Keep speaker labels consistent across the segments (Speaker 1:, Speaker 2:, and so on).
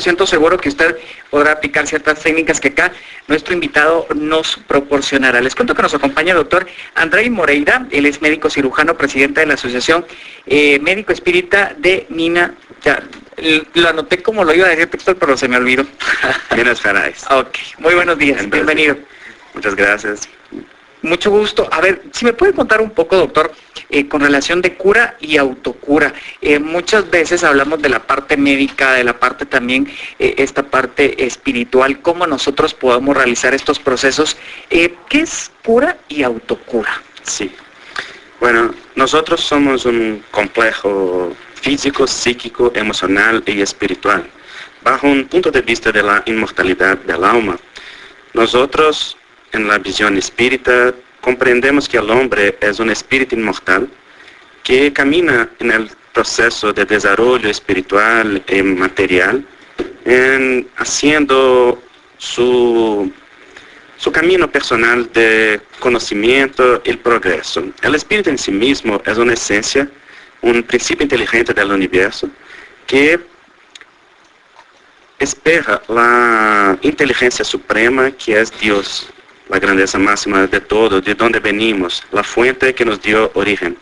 Speaker 1: 100% seguro que usted podrá aplicar ciertas técnicas que acá nuestro invitado nos proporcionará. Les cuento que nos acompaña el doctor Andrei Moreira, él es médico cirujano, presidente de la Asociación Médico Espírita de Mina. Ya, lo anoté como lo iba a decir textual, pero se me olvidó.
Speaker 2: Minas Gerais.
Speaker 1: Ok, muy buenos días, bienvenido.
Speaker 2: Muchas gracias.
Speaker 1: Mucho gusto. A ver, si me puede contar un poco, doctor, con relación de cura y autocura. Muchas veces hablamos de la parte médica, de la parte también, esta parte espiritual, cómo nosotros podemos realizar estos procesos. ¿Qué es cura y autocura?
Speaker 2: Sí. Bueno, nosotros somos un complejo físico, psíquico, emocional y espiritual. Bajo un punto de vista de la inmortalidad del alma, nosotros, en la visión espírita, comprendemos que el hombre es un espíritu inmortal que camina en el proceso de desarrollo espiritual y material, haciendo su camino personal de conocimiento y progreso. El espíritu en sí mismo es una esencia, un principio inteligente del universo que espera la inteligencia suprema que es Dios, la grandeza máxima de todo, de donde venimos, la fuente que nos dio origen.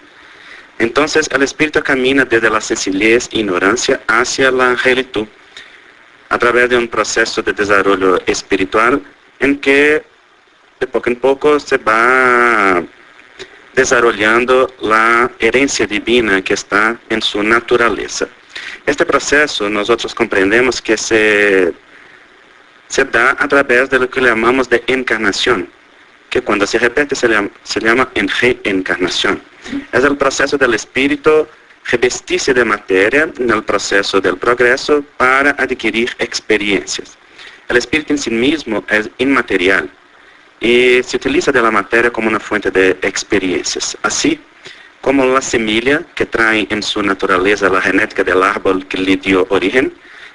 Speaker 2: Entonces el espíritu camina desde la sencillez e ignorancia hacia la angelitud, a través de un proceso de desarrollo espiritual en que de poco en poco se va desarrollando la herencia divina que está en su naturaleza. Este proceso nosotros comprendemos que se da a través de lo que llamamos de encarnación, que cuando se repite se llama reencarnación. Es el proceso del espíritu revestirse de materia en el proceso del progreso para adquirir experiencias. El espíritu en sí mismo es inmaterial y se utiliza de la materia como una fuente de experiencias. Así como la semilla que trae en su naturaleza la genética del árbol que le dio origen,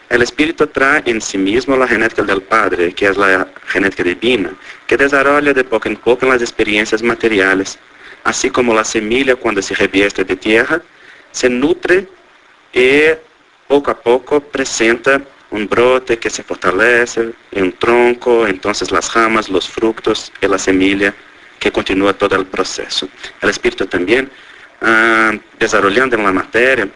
Speaker 2: el espíritu trae en sí mismo la genética del Padre, que es la genética divina, que desarrolla de poco en poco en las experiencias materiales. Así como la semilla cuando se revierte de tierra, se nutre y poco a poco presenta un brote que se fortalece, un tronco, entonces las ramas, los frutos y la semilla que continúa todo el proceso. El espíritu también, desarrollando en la materia,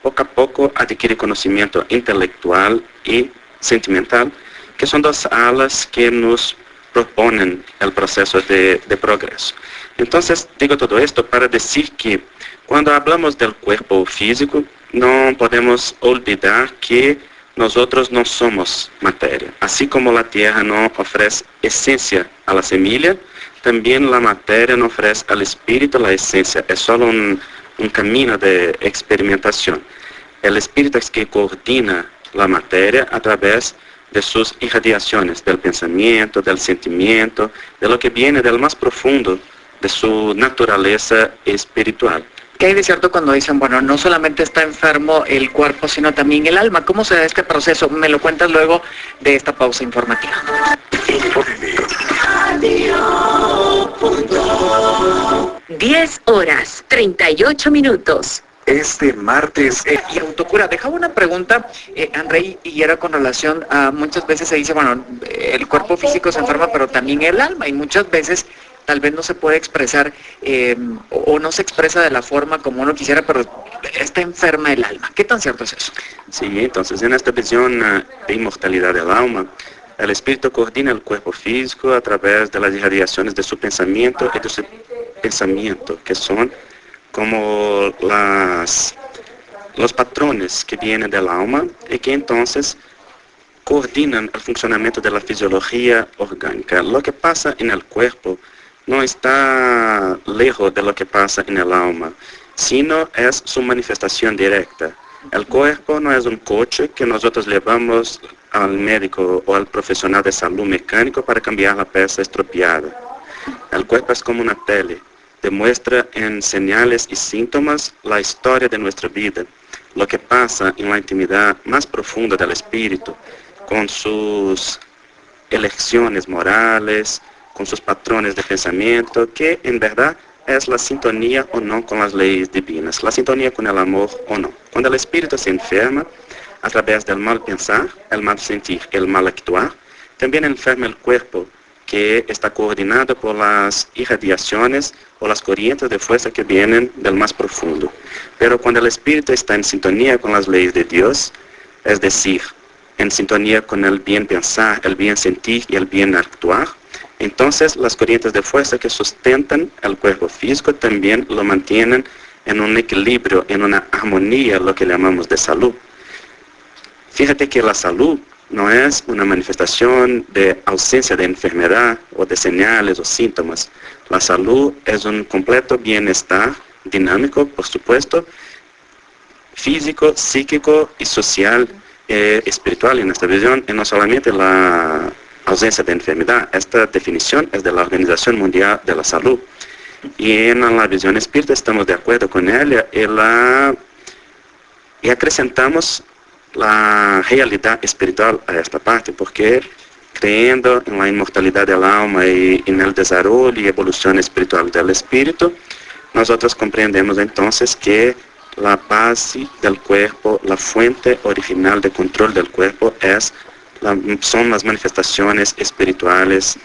Speaker 2: poco a poco adquiere conocimiento intelectual y sentimental, que son dos alas que nos proponen el proceso de progreso. Entonces, digo todo esto para decir que cuando hablamos del cuerpo físico, no podemos olvidar que nosotros no somos materia. Así como la tierra no ofrece esencia a la semilla, también la materia no ofrece al espíritu la esencia. Es solo un camino de experimentación. El espíritu es que coordina la materia a través de sus irradiaciones, del pensamiento, del sentimiento, de lo que viene del más profundo de su naturaleza espiritual.
Speaker 1: ¿Qué hay de cierto cuando dicen, bueno, no solamente está enfermo el cuerpo, sino también el alma? ¿Cómo se da este proceso? Me lo cuentas luego de esta pausa informativa.
Speaker 3: 10:38.
Speaker 1: Este martes. Y autocura, dejaba una pregunta, Andrei, y era con relación a, muchas veces se dice, bueno, el cuerpo físico se enferma, pero también el alma, y muchas veces tal vez no se puede expresar, o no se expresa de la forma como uno quisiera, pero está enferma el alma. ¿Qué tan cierto es eso?
Speaker 2: Sí, entonces en esta visión de inmortalidad del alma, el espíritu coordina el cuerpo físico a través de las irradiaciones de su pensamiento y de su pensamiento, que son como los patrones que vienen del alma y que entonces coordinan el funcionamiento de la fisiología orgánica. Lo que pasa en el cuerpo no está lejos de lo que pasa en el alma, sino es su manifestación directa. El cuerpo no es un coche que nosotros llevamos al médico o al profesional de salud mecánico para cambiar la pieza estropeada. El cuerpo es como una tele. Demuestra en señales y síntomas la historia de nuestra vida, lo que pasa en la intimidad más profunda del espíritu, con sus elecciones morales, con sus patrones de pensamiento, que en verdad es la sintonía o no con las leyes divinas, la sintonía con el amor o no. Cuando el espíritu se enferma, a través del mal pensar, el mal sentir, el mal actuar. También enferma el cuerpo, que está coordinado por las irradiaciones o las corrientes de fuerza que vienen del más profundo. Pero cuando el espíritu está en sintonía con las leyes de Dios, es decir, en sintonía con el bien pensar, el bien sentir y el bien actuar, entonces las corrientes de fuerza que sustentan el cuerpo físico también lo mantienen en un equilibrio, en una armonía, lo que llamamos de salud. Fíjate que la salud no es una manifestación de ausencia de enfermedad o de señales o síntomas. La salud es un completo bienestar dinámico, por supuesto, físico, psíquico y social, espiritual en esta visión, y no solamente la ausencia de enfermedad. Esta definición es de la Organización Mundial de la Salud. Y en la visión espírita estamos de acuerdo con ella y acrescentamos la realidad espiritual a esta parte, porque creyendo en la inmortalidad del alma y en el desarrollo y evolución espiritual del espíritu, nosotros comprendemos entonces que la base del cuerpo, la fuente original de control del cuerpo son las manifestaciones espirituales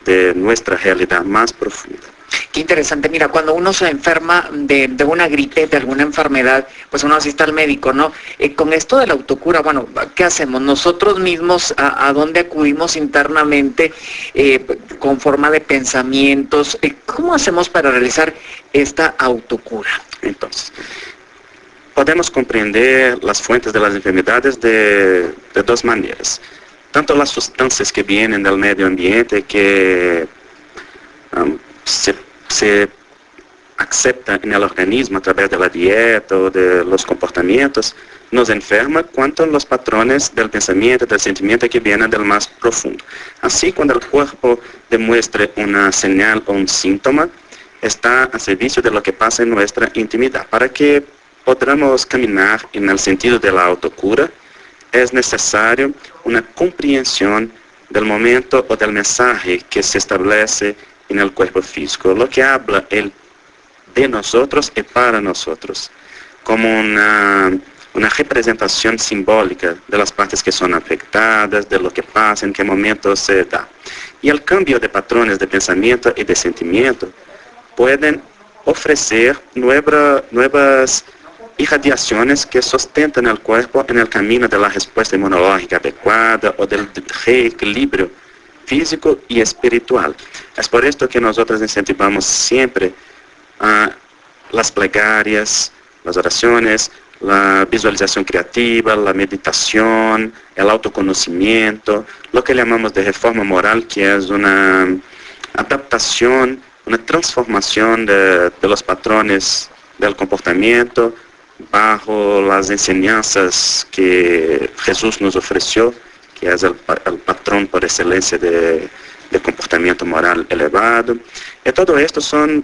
Speaker 2: de nuestra realidad más profunda.
Speaker 1: Qué interesante. Mira, cuando uno se enferma de una gripe, de alguna enfermedad, pues uno asiste al médico, ¿no? Con esto de la autocura, bueno, ¿qué hacemos? Nosotros mismos, ¿a dónde acudimos internamente con forma de pensamientos? ¿Cómo hacemos para realizar esta autocura?
Speaker 2: Entonces, podemos comprender las fuentes de las enfermedades de dos maneras. Tanto las sustancias que vienen del medio ambiente, que se acepta en el organismo a través de la dieta o de los comportamientos, nos enferma, cuanto los patrones del pensamiento, del sentimiento que vienen del más profundo. Así, cuando el cuerpo demuestre una señal o un síntoma, está a servicio de lo que pasa en nuestra intimidad. Para que podamos caminar en el sentido de la autocura, es necesario una comprensión del momento o del mensaje que se establece en el cuerpo físico, lo que habla el de nosotros y para nosotros, como una representación simbólica de las partes que son afectadas, de lo que pasa, en qué momento se da. Y el cambio de patrones de pensamiento y de sentimiento pueden ofrecer nuevas irradiaciones que sustentan el cuerpo en el camino de la respuesta inmunológica adecuada o del reequilibrio físico y espiritual. Es por esto que nosotros incentivamos siempre las plegarias, las oraciones, la visualización creativa, la meditación, el autoconocimiento, lo que llamamos de reforma moral, que es una adaptación, una transformación de los patrones del comportamiento bajo las enseñanzas que Jesús nos ofreció, que es el patrón por excelencia de comportamiento moral elevado. Y todo esto son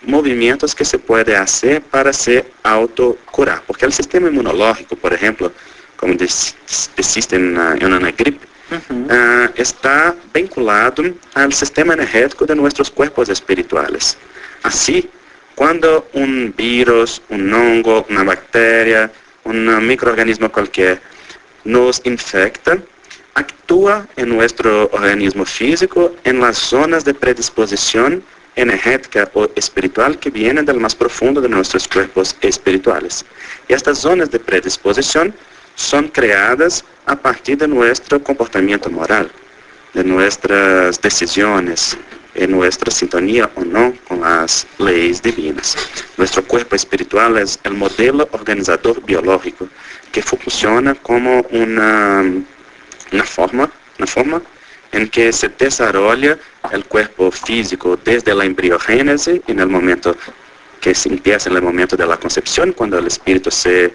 Speaker 2: movimientos que se puede hacer para se autocurar, porque el sistema inmunológico, por ejemplo, como existe en una gripe, está vinculado al sistema energético de nuestros cuerpos espirituales. Así, cuando un virus, un hongo, una bacteria, un microorganismo cualquier nos infecta, actúa en nuestro organismo físico en las zonas de predisposición energética o espiritual que vienen del más profundo de nuestros cuerpos espirituales. Y estas zonas de predisposición son creadas a partir de nuestro comportamiento moral, de nuestras decisiones, en nuestra sintonía o no con las leyes divinas. Nuestro cuerpo espiritual es el modelo organizador biológico que funciona como una forma en que se desarrolla el cuerpo físico desde la embriogénesis, en el momento que se empieza en el momento de la concepción, cuando el espíritu se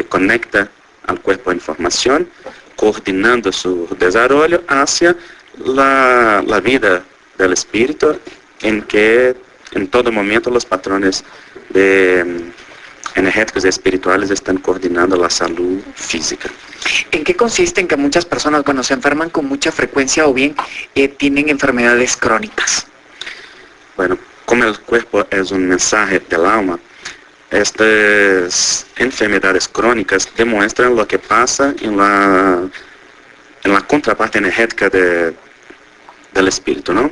Speaker 2: conecta al cuerpo en formación, coordinando su desarrollo hacia la vida del espíritu, en que en todo momento los patrones energéticos y espirituales están coordinando la salud física.
Speaker 1: ¿En qué consiste en que muchas personas, cuando se enferman con mucha frecuencia o bien tienen enfermedades crónicas?
Speaker 2: Bueno, como el cuerpo es un mensaje del alma, estas enfermedades crónicas demuestran lo que pasa en la contraparte energética del espíritu, ¿no?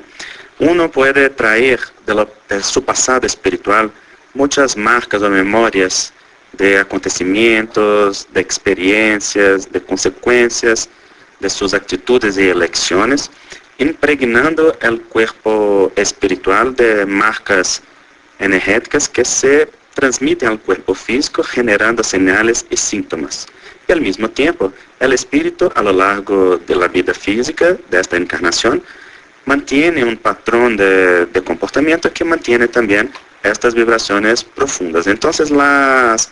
Speaker 2: Uno puede traer de su pasado espiritual muchas marcas o memorias de acontecimientos, de experiencias, de consecuencias de sus actitudes y elecciones, impregnando el cuerpo espiritual de marcas energéticas que se transmiten al cuerpo físico, generando señales y síntomas. Y al mismo tiempo, el espíritu a lo largo de la vida física de esta encarnación mantiene un patrón de comportamiento que mantiene también estas vibraciones profundas. Entonces las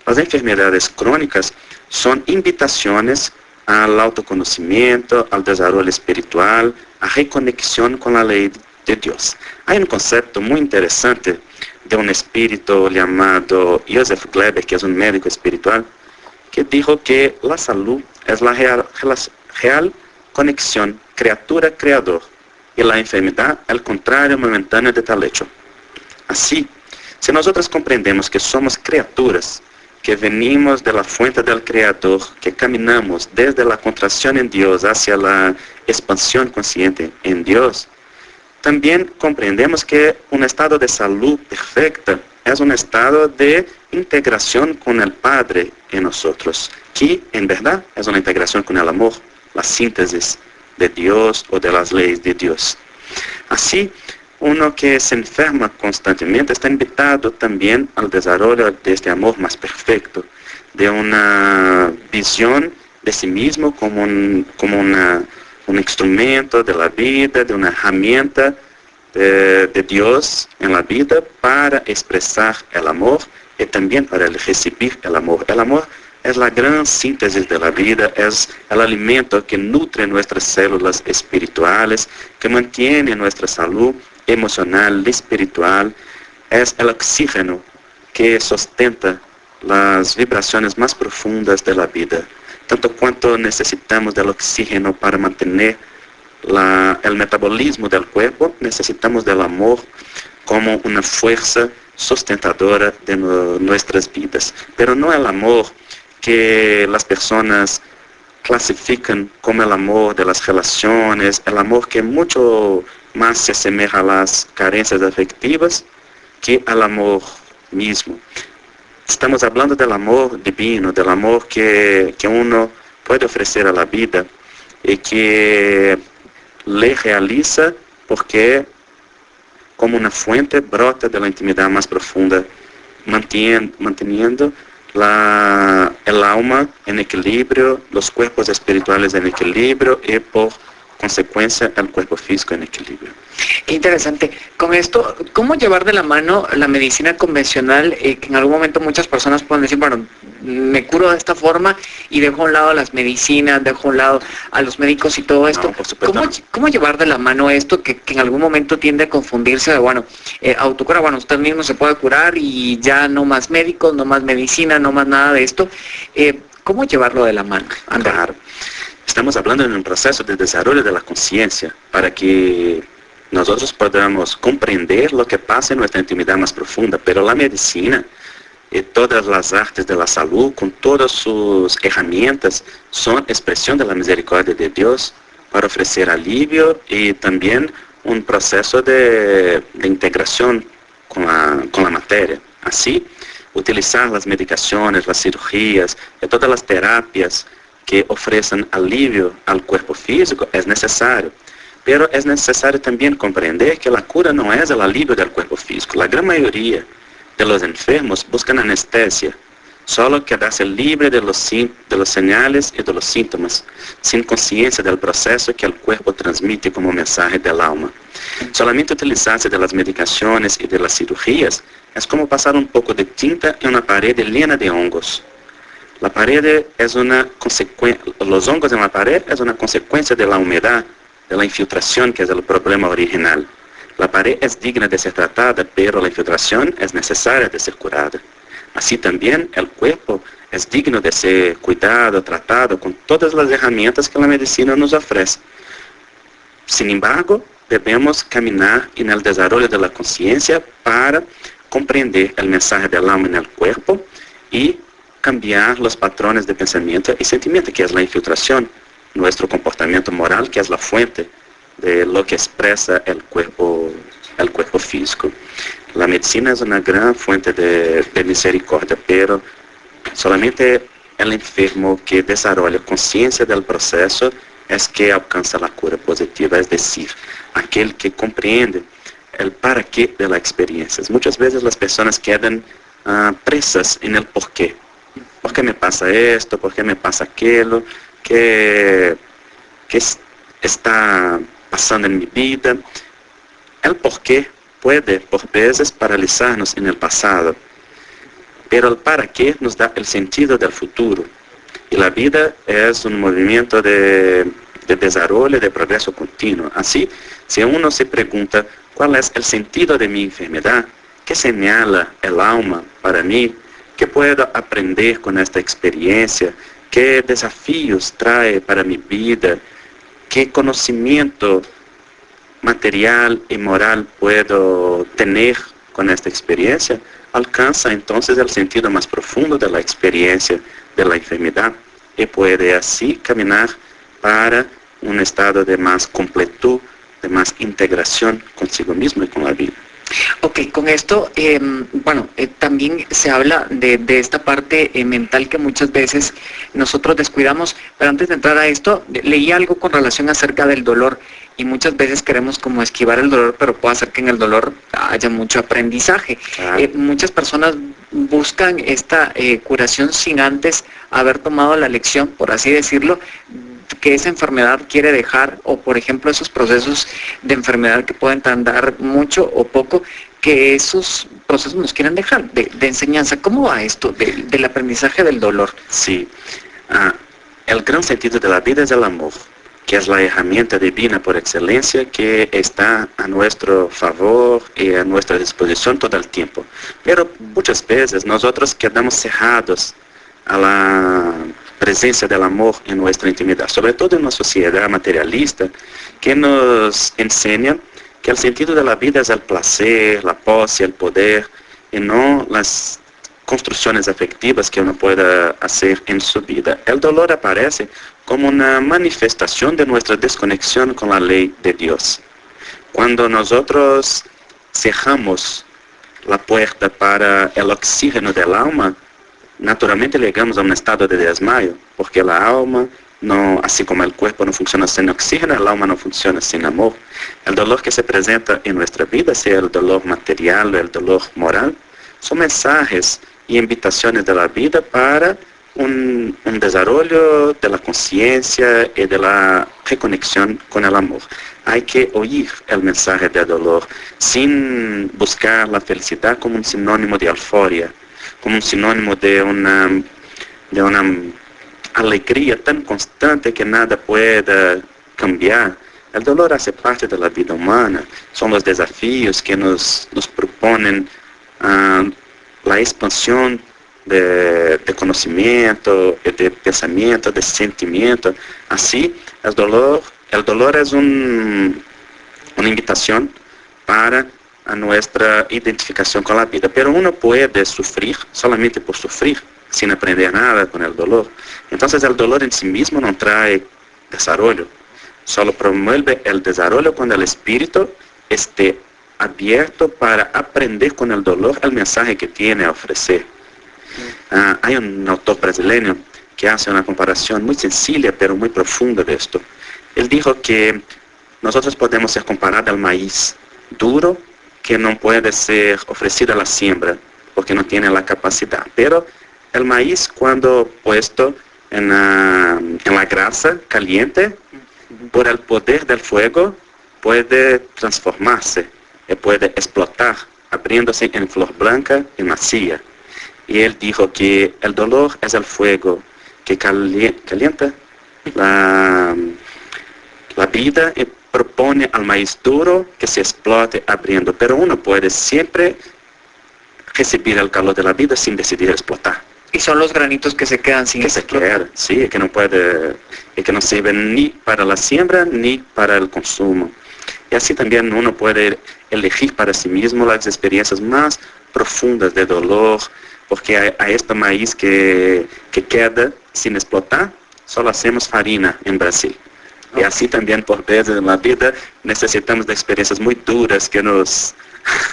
Speaker 2: enfermedades crónicas son invitaciones al autoconocimiento, al desarrollo espiritual, a reconexión con la ley de Dios. Hay un concepto muy interesante de un espíritu llamado Joseph Kleber, que es un médico espiritual, que dijo que la salud es la real conexión criatura-creador y la enfermedad el contrario momentáneo de tal hecho. Así, si nosotros comprendemos que somos criaturas, que venimos de la fuente del Creador, que caminamos desde la contracción en Dios hacia la expansión consciente en Dios, también comprendemos que un estado de salud perfecta es un estado de integración con el Padre en nosotros, que en verdad es una integración con el amor, la síntesis de Dios o de las leyes de Dios. Así, uno que se enferma constantemente está invitado también al desarrollo de este amor más perfecto, de una visión de sí mismo como un instrumento de la vida, de una herramienta de Dios en la vida para expresar el amor y también para recibir el amor. El amor es la gran síntesis de la vida, es el alimento que nutre nuestras células espirituales, que mantiene nuestra salud emocional, espiritual, es el oxígeno que sustenta las vibraciones más profundas de la vida. Tanto cuanto necesitamos del oxígeno para mantener el metabolismo del cuerpo, necesitamos del amor como una fuerza sustentadora de nuestras vidas. Pero no el amor que las personas clasifican como el amor de las relaciones, el amor que mucho más se asemeja a las carencias afectivas que al amor mismo. Estamos hablando del amor divino, del amor que uno puede ofrecer a la vida y que le realiza porque como una fuente brota de la intimidad más profunda, manteniendo el alma en equilibrio, los cuerpos espirituales en equilibrio y por consecuencia el cuerpo físico en equilibrio.
Speaker 1: Qué interesante. Con esto, ¿cómo llevar de la mano la medicina convencional? Que en algún momento muchas personas pueden decir, bueno, me curo de esta forma y dejo a un lado las medicinas, dejo a un lado a los médicos y todo esto.
Speaker 2: No, por supuesto.
Speaker 1: ¿Cómo llevar de la mano esto que en algún momento tiende a confundirse de, bueno, autocura, bueno, usted mismo se puede curar y ya no más médicos, no más medicina, no más nada de esto? ¿Cómo llevarlo de la mano?
Speaker 2: Claro. Estamos hablando de un proceso de desarrollo de la conciencia para que nosotros podamos comprender lo que pasa en nuestra intimidad más profunda, pero la medicina y todas las artes de la salud, con todas sus herramientas, son expresión de la misericordia de Dios para ofrecer alivio y también un proceso de integración con la materia. Así, utilizar las medicaciones, las cirugías y todas las terapias que ofrecen alivio al cuerpo físico es necesario. Pero es necesario también comprender que la cura no es el alivio del cuerpo físico. La gran mayoría de los enfermos buscan anestesia, solo quedarse libre de los señales y de los síntomas, sin conciencia del proceso que el cuerpo transmite como mensaje del alma. Solamente utilizarse de las medicaciones y de las cirugías es como pasar un poco de tinta en una pared llena de hongos. La pared es una consecuencia, los hongos en la pared es una consecuencia de la humedad, de la infiltración, que es el problema original. La pared es digna de ser tratada, pero la infiltración es necesaria de ser curada. Así también el cuerpo es digno de ser cuidado, tratado con todas las herramientas que la medicina nos ofrece. Sin embargo, debemos caminar en el desarrollo de la conciencia para comprender el mensaje del alma en el cuerpo y cambiar los patrones de pensamiento y sentimiento, que es la infiltración, nuestro comportamiento moral, que es la fuente de lo que expresa el cuerpo físico. La medicina es una gran fuente de misericordia, pero solamente el enfermo que desarrolla conciencia del proceso es que alcanza la cura positiva, es decir, aquel que comprende el para qué de la experiencia. Muchas veces las personas quedan presas en el por qué. ¿Por qué me pasa esto? ¿Por qué me pasa aquello? ¿Qué está pasando en mi vida? El por qué puede, por veces, paralizarnos en el pasado, pero el para qué nos da el sentido del futuro. Y la vida es un movimiento de desarrollo, de progreso continuo. Así, si uno se pregunta cuál es el sentido de mi enfermedad, qué señala el alma para mí, qué puedo aprender con esta experiencia, qué desafíos trae para mi vida, qué conocimiento material y moral puedo tener con esta experiencia, alcanza entonces el sentido más profundo de la experiencia de la enfermedad y puede así caminar para un estado de más completud, de más integración consigo mismo y con la vida.
Speaker 1: Ok, con esto, también se habla de esta parte mental que muchas veces nosotros descuidamos, pero antes de entrar a esto, leí algo con relación acerca del dolor y muchas veces queremos como esquivar el dolor, pero puede hacer que en el dolor haya mucho aprendizaje. Muchas personas buscan esta curación sin antes haber tomado la lección, por así decirlo, que esa enfermedad quiere dejar, o por ejemplo esos procesos de enfermedad que pueden tardar mucho o poco, que esos procesos nos quieren dejar de enseñanza. ¿Cómo va esto del aprendizaje del dolor?
Speaker 2: Sí, el gran sentido de la vida es el amor, que es la herramienta divina por excelencia que está a nuestro favor y a nuestra disposición todo el tiempo. Pero muchas veces nosotros quedamos cerrados a la presencia del amor en nuestra intimidad, sobre todo en una sociedad materialista que nos enseña que el sentido de la vida es el placer, la pose, el poder, y no las construcciones afectivas que uno pueda hacer en su vida. El dolor aparece como una manifestación de nuestra desconexión con la ley de Dios. Cuando nosotros cerramos la puerta para el oxígeno del alma, naturalmente llegamos a un estado de desmayo, porque la alma, no, así como el cuerpo no funciona sin oxígeno, el alma no funciona sin amor. El dolor que se presenta en nuestra vida, sea el dolor material o el dolor moral, son mensajes y invitaciones de la vida para un desarrollo de la conciencia y de la reconexión con el amor. Hay que oír el mensaje del dolor sin buscar la felicidad como un sinónimo de euforia, como un sinónimo de una alegría tan constante que nada pueda cambiar. El dolor hace parte de la vida humana, son los desafíos que nos proponen la expansión de conocimiento, de pensamiento, de sentimiento. Así, el dolor es una invitación para a nuestra identificación con la vida. Pero uno puede sufrir solamente por sufrir, sin aprender nada con el dolor. Entonces el dolor en sí mismo no trae desarrollo, solo promueve el desarrollo cuando el espíritu esté abierto para aprender con el dolor el mensaje que tiene a ofrecer. Hay un autor brasileño que hace una comparación muy sencilla pero muy profunda de esto. Él dijo que nosotros podemos ser comparados al maíz duro que no puede ser ofrecido a la siembra porque no tiene la capacidad, pero el maíz cuando puesto en la grasa caliente, por el poder del fuego, puede transformarse y puede explotar, abriéndose en flor blanca y macia. Y él dijo que el dolor es el fuego que calienta la vida y propone al maíz duro que se explote abriendo. Pero uno puede siempre recibir el calor de la vida sin decidir explotar.
Speaker 1: Y son los granitos que se quedan sin explotar.
Speaker 2: Sí, que no puede, y que no sirven ni para la siembra ni para el consumo. Y así también uno puede elegir para sí mismo las experiencias más profundas de dolor, porque a esta maíz que queda sin explotar, solo hacemos farina en Brasil. Y así también por veces en la vida necesitamos de experiencias muy duras que nos...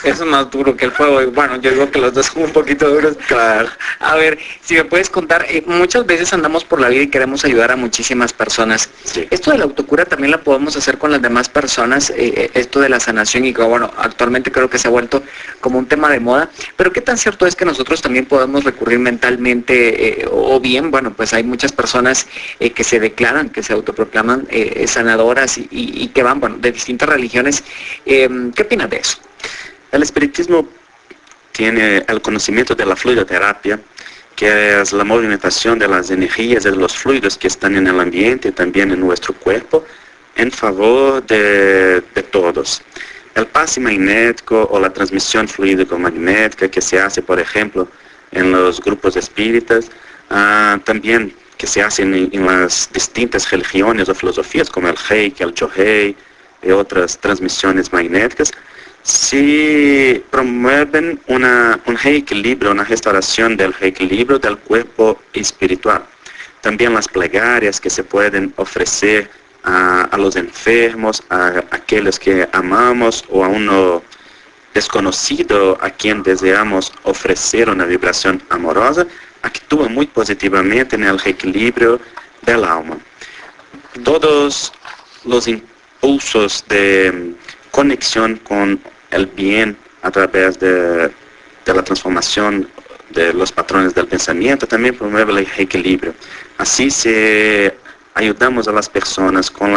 Speaker 1: Eso es más duro que el fuego. Y bueno, yo digo que los dos son un poquito duros.
Speaker 2: Claro.
Speaker 1: A ver, si me puedes contar, muchas veces andamos por la vida y queremos ayudar a muchísimas personas.
Speaker 2: Sí.
Speaker 1: Esto de la autocura también la podemos hacer con las demás personas, esto de la sanación, y que bueno, actualmente creo que se ha vuelto como un tema de moda, pero qué tan cierto es que nosotros también podemos recurrir mentalmente, o bien, bueno, pues hay muchas personas que se declaran, que se autoproclaman sanadoras y que van, bueno, de distintas religiones. ¿Qué opinas de eso?
Speaker 2: El espiritismo tiene el conocimiento de la fluidoterapia, que es la movimentación de las energías y de los fluidos que están en el ambiente y también en nuestro cuerpo en favor de todos. El pase magnético o la transmisión fluídico-magnética que se hace, por ejemplo, en los grupos espíritas, también que se hace en las distintas religiones o filosofías como el Reiki, el Chohei y otras transmisiones magnéticas, si promueven un reequilibrio, una restauración del reequilibrio del cuerpo espiritual. También las plegarias que se pueden ofrecer a los enfermos, a aquellos que amamos o a uno desconocido a quien deseamos ofrecer una vibración amorosa, actúa muy positivamente en el reequilibrio del alma. Todos los impulsos de conexión con el bien a través de la transformación de los patrones del pensamiento también promueve el equilibrio. Así ayudamos a las personas con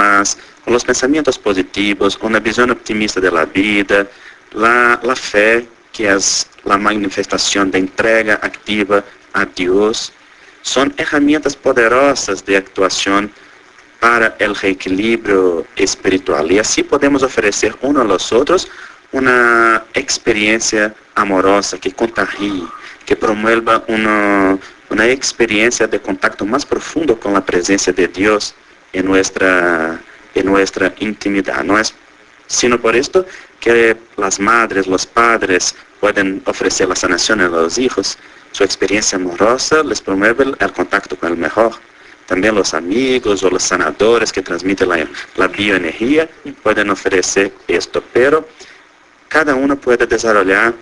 Speaker 2: los pensamientos positivos, con la visión optimista de la vida, la fe, que es la manifestación de entrega activa a Dios. Son herramientas poderosas de actuación para el reequilibrio espiritual. Y así podemos ofrecer uno a los otros una experiencia amorosa que contagie, que promueva una experiencia de contacto más profundo con la presencia de Dios en nuestra intimidad. No es sino por esto que las madres, los padres pueden ofrecer la sanación a los hijos. Su experiencia amorosa les promueve el contacto con el mejor. También los amigos o los sanadores que transmiten la bioenergía pueden ofrecer esto, pero cada uno puede desarrollar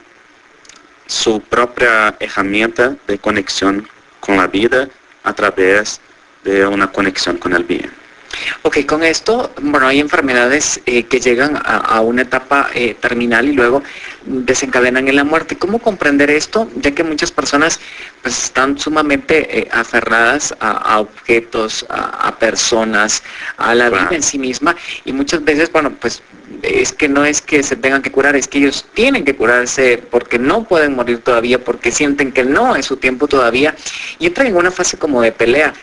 Speaker 2: su propia herramienta de conexión con la vida a través de una conexión con el bien.
Speaker 1: Ok, con esto, bueno, hay enfermedades que llegan a una etapa terminal y luego desencadenan en la muerte. ¿Cómo comprender esto? Ya que muchas personas pues están sumamente aferradas a objetos, a personas, a la vida en sí misma, y muchas veces, bueno, pues es que no es que se tengan que curar, es que ellos tienen que curarse porque no pueden morir todavía, porque sienten que no es su tiempo todavía, y entran en una fase como de pelea.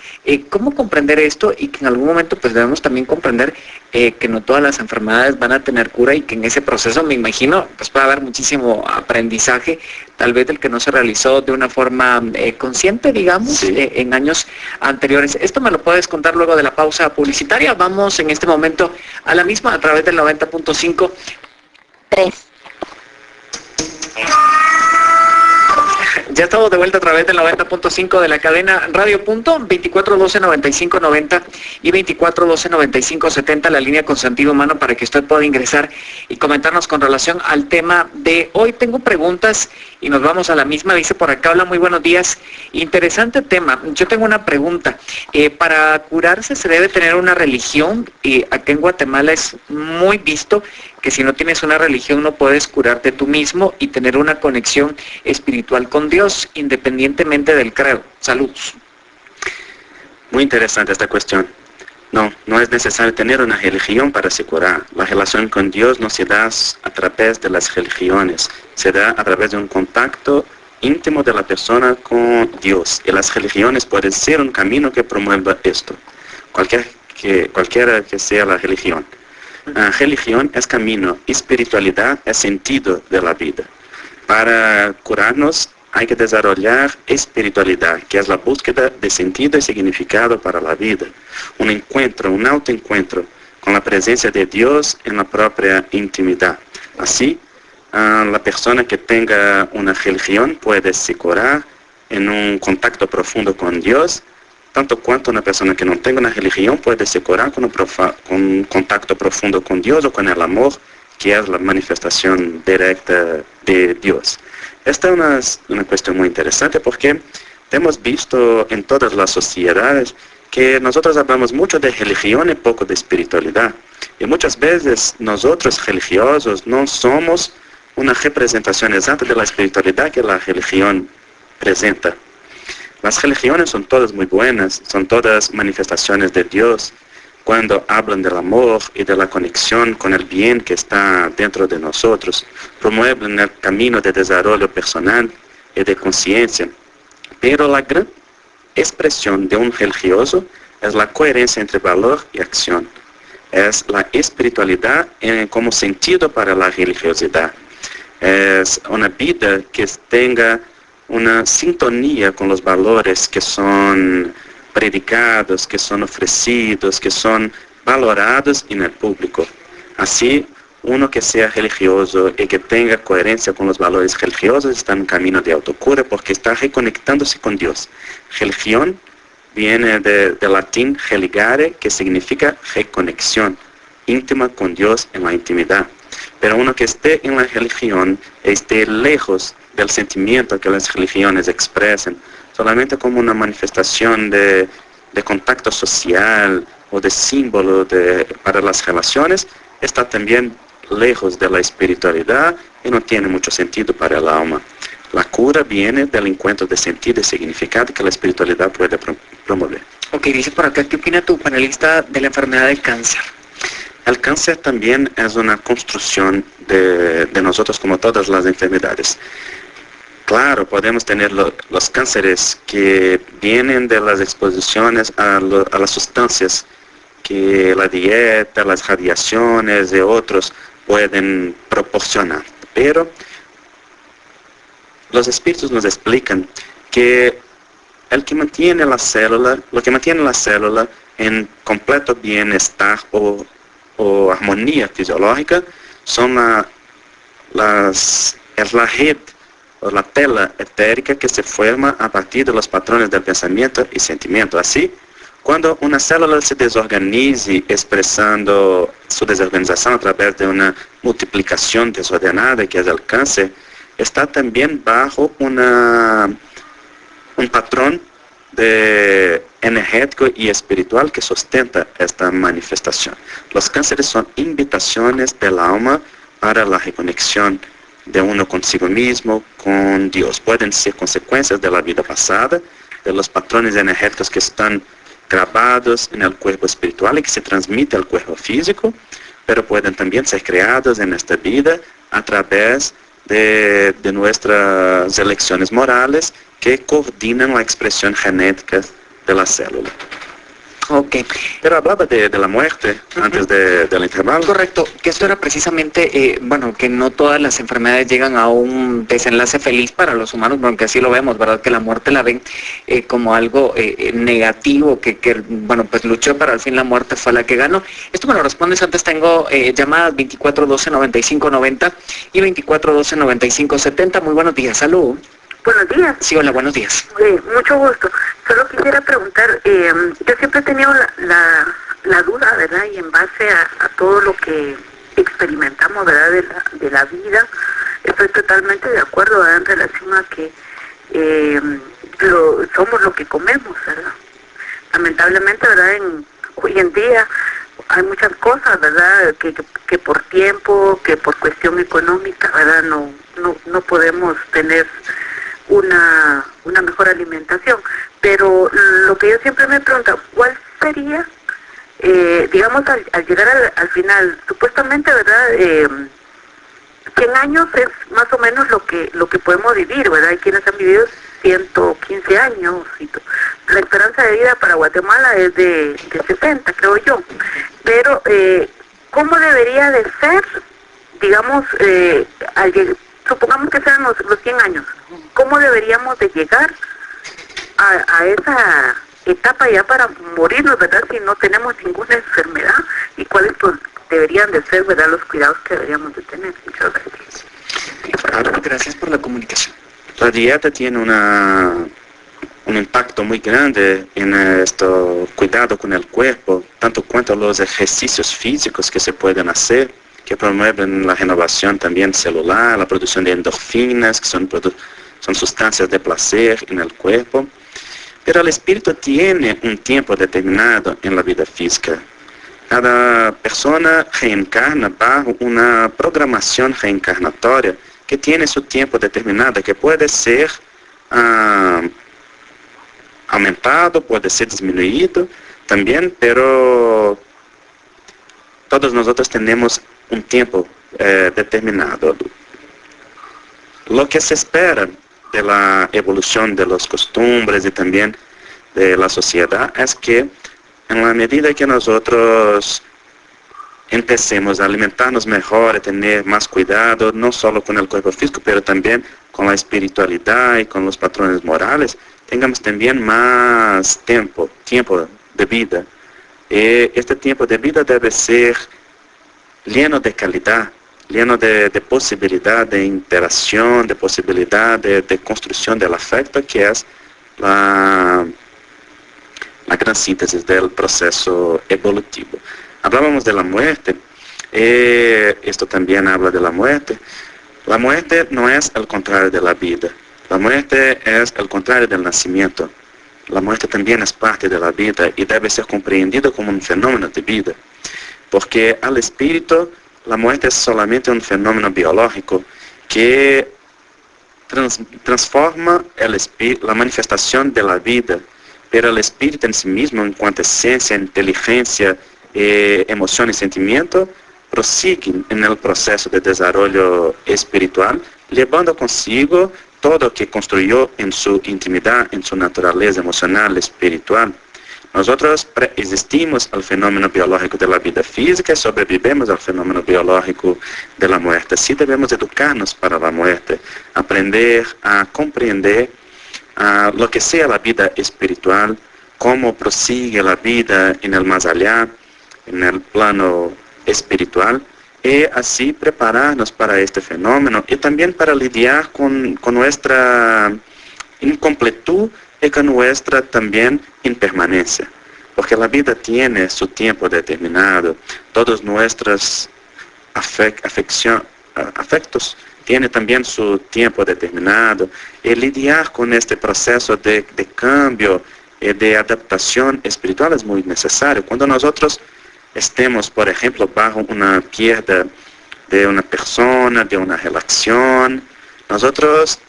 Speaker 1: ¿Cómo comprender esto? Y que en algún momento pues debemos también comprender que no todas las enfermedades van a tener cura, y que en ese proceso, me imagino, pues puede haber muchísimo aprendizaje, tal vez del que no se realizó de una forma consciente, digamos,
Speaker 2: sí,
Speaker 1: en años anteriores. Esto me lo puedes contar luego de la pausa publicitaria. Vamos en este momento a la misma a través del 90.5.
Speaker 3: 3.
Speaker 1: Ya estamos de vuelta a través del 90.5 de la cadena Radio Punto, 2412-9590 y 2412-9570, la línea con sentido humano, para que usted pueda ingresar y comentarnos con relación al tema de hoy. Tengo preguntas y nos vamos a la misma. Dice por acá: hola, muy buenos días. Interesante tema. Yo tengo una pregunta. ¿Para curarse se debe tener una religión? Acá en Guatemala es muy visto que si no tienes una religión no puedes curarte tú mismo y tener una conexión espiritual con Dios, independientemente del credo. Saludos.
Speaker 2: Muy interesante esta cuestión. No es necesario tener una religión para se curar. La relación con Dios no se da a través de las religiones, se da a través de un contacto íntimo de la persona con Dios. Y las religiones pueden ser un camino que promueva esto, cualquiera que sea la religión. Religión es camino, espiritualidad es sentido de la vida. Para curarnos hay que desarrollar espiritualidad, que es la búsqueda de sentido y significado para la vida. Un encuentro, un autoencuentro con la presencia de Dios en la propia intimidad. Así, La persona que tenga una religión puede se curar en un contacto profundo con Dios, tanto cuanto una persona que no tenga una religión puede se curar con un contacto profundo con Dios o con el amor, que es la manifestación directa de Dios. Esta es una cuestión muy interesante porque hemos visto en todas las sociedades que nosotros hablamos mucho de religión y poco de espiritualidad. Y muchas veces nosotros religiosos no somos una representación exacta de la espiritualidad que la religión presenta. Las religiones son todas muy buenas, son todas manifestaciones de Dios cuando hablan del amor y de la conexión con el bien que está dentro de nosotros, promueven el camino de desarrollo personal y de conciencia. Pero la gran expresión de un religioso es la coherencia entre valor y acción. Es la espiritualidad como sentido para la religiosidad. Es una vida que tenga una sintonía con los valores que son predicados, que son ofrecidos, que son valorados en el público. Así, uno que sea religioso y que tenga coherencia con los valores religiosos está en un camino de autocura porque está reconectándose con Dios. Religión viene del latín religare, que significa reconexión íntima con Dios en la intimidad. Pero uno que esté en la religión, esté lejos del sentimiento que las religiones expresan, solamente como una manifestación de contacto social o de símbolo para las relaciones, está también lejos de la espiritualidad y no tiene mucho sentido para el alma. La cura viene del encuentro de sentido y significado que la espiritualidad puede promover.
Speaker 1: Ok, dice por acá, ¿qué opina tu panelista de la enfermedad del cáncer?
Speaker 2: El cáncer también es una construcción de nosotros como todas las enfermedades. Claro, podemos tener los cánceres que vienen de las exposiciones a las sustancias que la dieta, las radiaciones y otros pueden proporcionar. Pero los espíritus nos explican que lo que mantiene la célula en completo bienestar o armonía fisiológica son es la red o la tela etérica que se forma a partir de los patrones del pensamiento y sentimiento. Así, cuando una célula se desorganiza expresando su desorganización a través de una multiplicación desordenada, que es el cáncer, está también bajo un patrón energético y espiritual que sustenta esta manifestación. Los cánceres son invitaciones del alma para la reconexión de uno consigo mismo, con Dios. Pueden ser consecuencias de la vida pasada, de los patrones energéticos que están grabados en el cuerpo espiritual y que se transmite al cuerpo físico, pero pueden también ser creados en esta vida a través de nuestras elecciones morales que coordinan la expresión genética de la célula.
Speaker 1: Ok.
Speaker 2: Pero hablaba de la muerte antes del intervalo.
Speaker 1: Correcto, que esto era precisamente, que no todas las enfermedades llegan a un desenlace feliz para los humanos, porque así lo vemos, ¿verdad? Que la muerte la ven como algo negativo, que pues luchó, pero al fin la muerte fue la que ganó. Esto me lo respondes, antes tengo llamadas 2412-9590 y 2412-9570. Muy buenos días, salud.
Speaker 3: Buenos días.
Speaker 1: Sí, hola, buenos días.
Speaker 3: Mucho gusto. Solo quisiera preguntar, yo siempre he tenido la duda, ¿verdad? Y en base a todo lo que experimentamos, ¿verdad? De la vida, estoy totalmente de acuerdo, ¿verdad? En relación a que somos lo que comemos, ¿verdad? Lamentablemente, ¿verdad? Hoy en día hay muchas cosas, ¿verdad? Que por tiempo, que por cuestión económica, ¿verdad? No podemos tener una mejor alimentación, pero lo que yo siempre me pregunto, ¿cuál sería, digamos, al llegar al final, supuestamente, ¿verdad? 100 años es más o menos lo que podemos vivir, ¿verdad? Hay quienes han vivido 115 años, la esperanza de vida para Guatemala es de 70, creo yo, pero ¿cómo debería de ser, digamos, supongamos que sean los 100 años, ¿cómo deberíamos de llegar a esa etapa ya para morirnos, ¿verdad? Si no tenemos ninguna enfermedad, y cuáles deberían de ser, ¿verdad? Los cuidados que deberíamos de tener. Muchas gracias.
Speaker 2: Claro.
Speaker 1: Gracias por la comunicación.
Speaker 2: La dieta tiene un impacto muy grande en esto cuidado con el cuerpo, tanto cuanto los ejercicios físicos que se pueden hacer, que promueven la renovación también celular, la producción de endorfinas, que son sustancias de placer en el cuerpo. Pero el espíritu tiene un tiempo determinado en la vida física. Cada persona reencarna bajo una programación reencarnatoria que tiene su tiempo determinado, que puede ser aumentado, puede ser disminuido también, pero todos nosotros tenemos un tiempo determinado. Lo que se espera de la evolución de las costumbres y también de la sociedad es que en la medida que nosotros empecemos a alimentarnos mejor, a tener más cuidado, no solo con el cuerpo físico, pero también con la espiritualidad y con los patrones morales, tengamos también más tiempo de vida. Este tiempo de vida debe ser lleno de calidad, lleno de posibilidad de interacción, de posibilidad de construcción del afecto, que es la gran síntesis del proceso evolutivo. Hablábamos de la muerte, esto también habla de la muerte. La muerte no es el contrario de la vida, la muerte es el contrario del nacimiento. La muerte también es parte de la vida y debe ser comprendido como un fenómeno de vida, porque al espíritu la muerte es solamente un fenómeno biológico que transforma la manifestación de la vida, pero el espíritu en sí mismo, en cuanto a esencia, inteligencia, emoción y sentimiento, prosiguen en el proceso de desarrollo espiritual, llevando consigo todo lo que construyó en su intimidad, en su naturaleza emocional, espiritual. Nosotros preexistimos al fenómeno biológico de la vida física y sobrevivimos al fenómeno biológico de la muerte. Así debemos educarnos para la muerte, aprender a comprender lo que sea la vida espiritual, cómo prosigue la vida en el más allá, en el plano espiritual, y así prepararnos para este fenómeno y también para lidiar con nuestra incompletud y con nuestra también impermanencia, porque la vida tiene su tiempo determinado, todos nuestros afectos tienen también su tiempo determinado, y lidiar con este proceso de cambio y de adaptación espiritual es muy necesario. Cuando nosotros estemos, por ejemplo, bajo una pérdida de una persona, de una relación, nosotros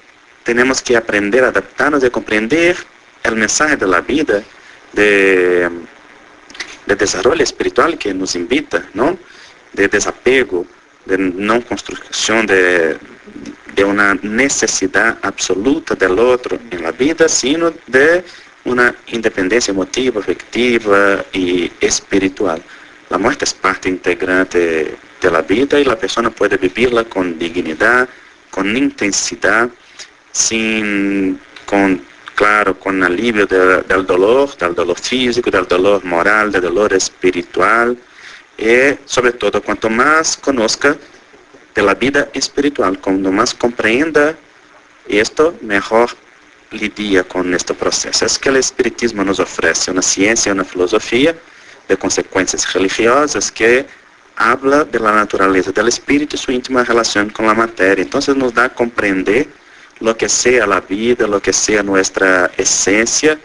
Speaker 2: tenemos que aprender a adaptarnos y a comprender el mensaje de la vida, de desarrollo espiritual que nos invita, ¿no? De desapego, de no construcción de una necesidad absoluta del otro en la vida, sino de una independencia emotiva, afectiva y espiritual. La muerte es parte integrante de la vida y la persona puede vivirla con dignidad, con intensidad, con alivio del dolor físico, del dolor moral, del dolor espiritual, y sobre todo cuanto más conozca de la vida espiritual, cuanto más comprenda esto, mejor lidia con este proceso. Es que el espiritismo nos ofrece una ciencia, una filosofía de consecuencias religiosas que habla de la naturaleza del espíritu y su íntima relación con la materia. Entonces nos da a comprender lo que sea la vida, lo que sea nuestra esencia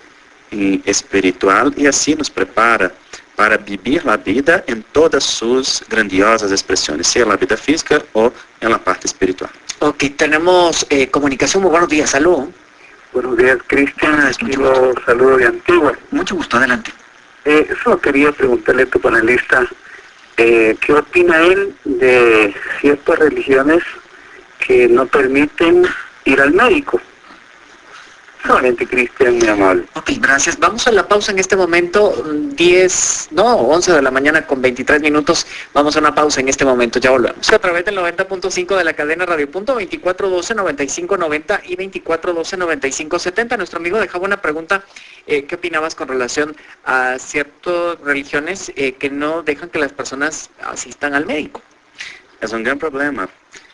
Speaker 2: espiritual, y así nos prepara para vivir la vida en todas sus grandiosas expresiones, sea la vida física o en la parte espiritual.
Speaker 1: Ok, tenemos comunicación. Muy buenos días, salud.
Speaker 4: Buenos días, Cristian. Aquí lo saludo de Antigua.
Speaker 1: Mucho gusto, adelante.
Speaker 4: Solo quería preguntarle a tu panelista, ¿qué opina él de ciertas religiones que no permiten ir al médico? Solamente, Cristian, muy amable.
Speaker 1: Ok, gracias. Vamos a la pausa en este momento, 11 de la mañana con 23 minutos. Vamos a una pausa en este momento, ya volvemos. A través del 90.5 de la cadena Radio Punto, 2412-9590 y 2412-9570. Nuestro amigo dejaba una pregunta, ¿qué opinabas con relación a ciertas religiones que no dejan que las personas asistan al médico?
Speaker 2: Es un gran problema.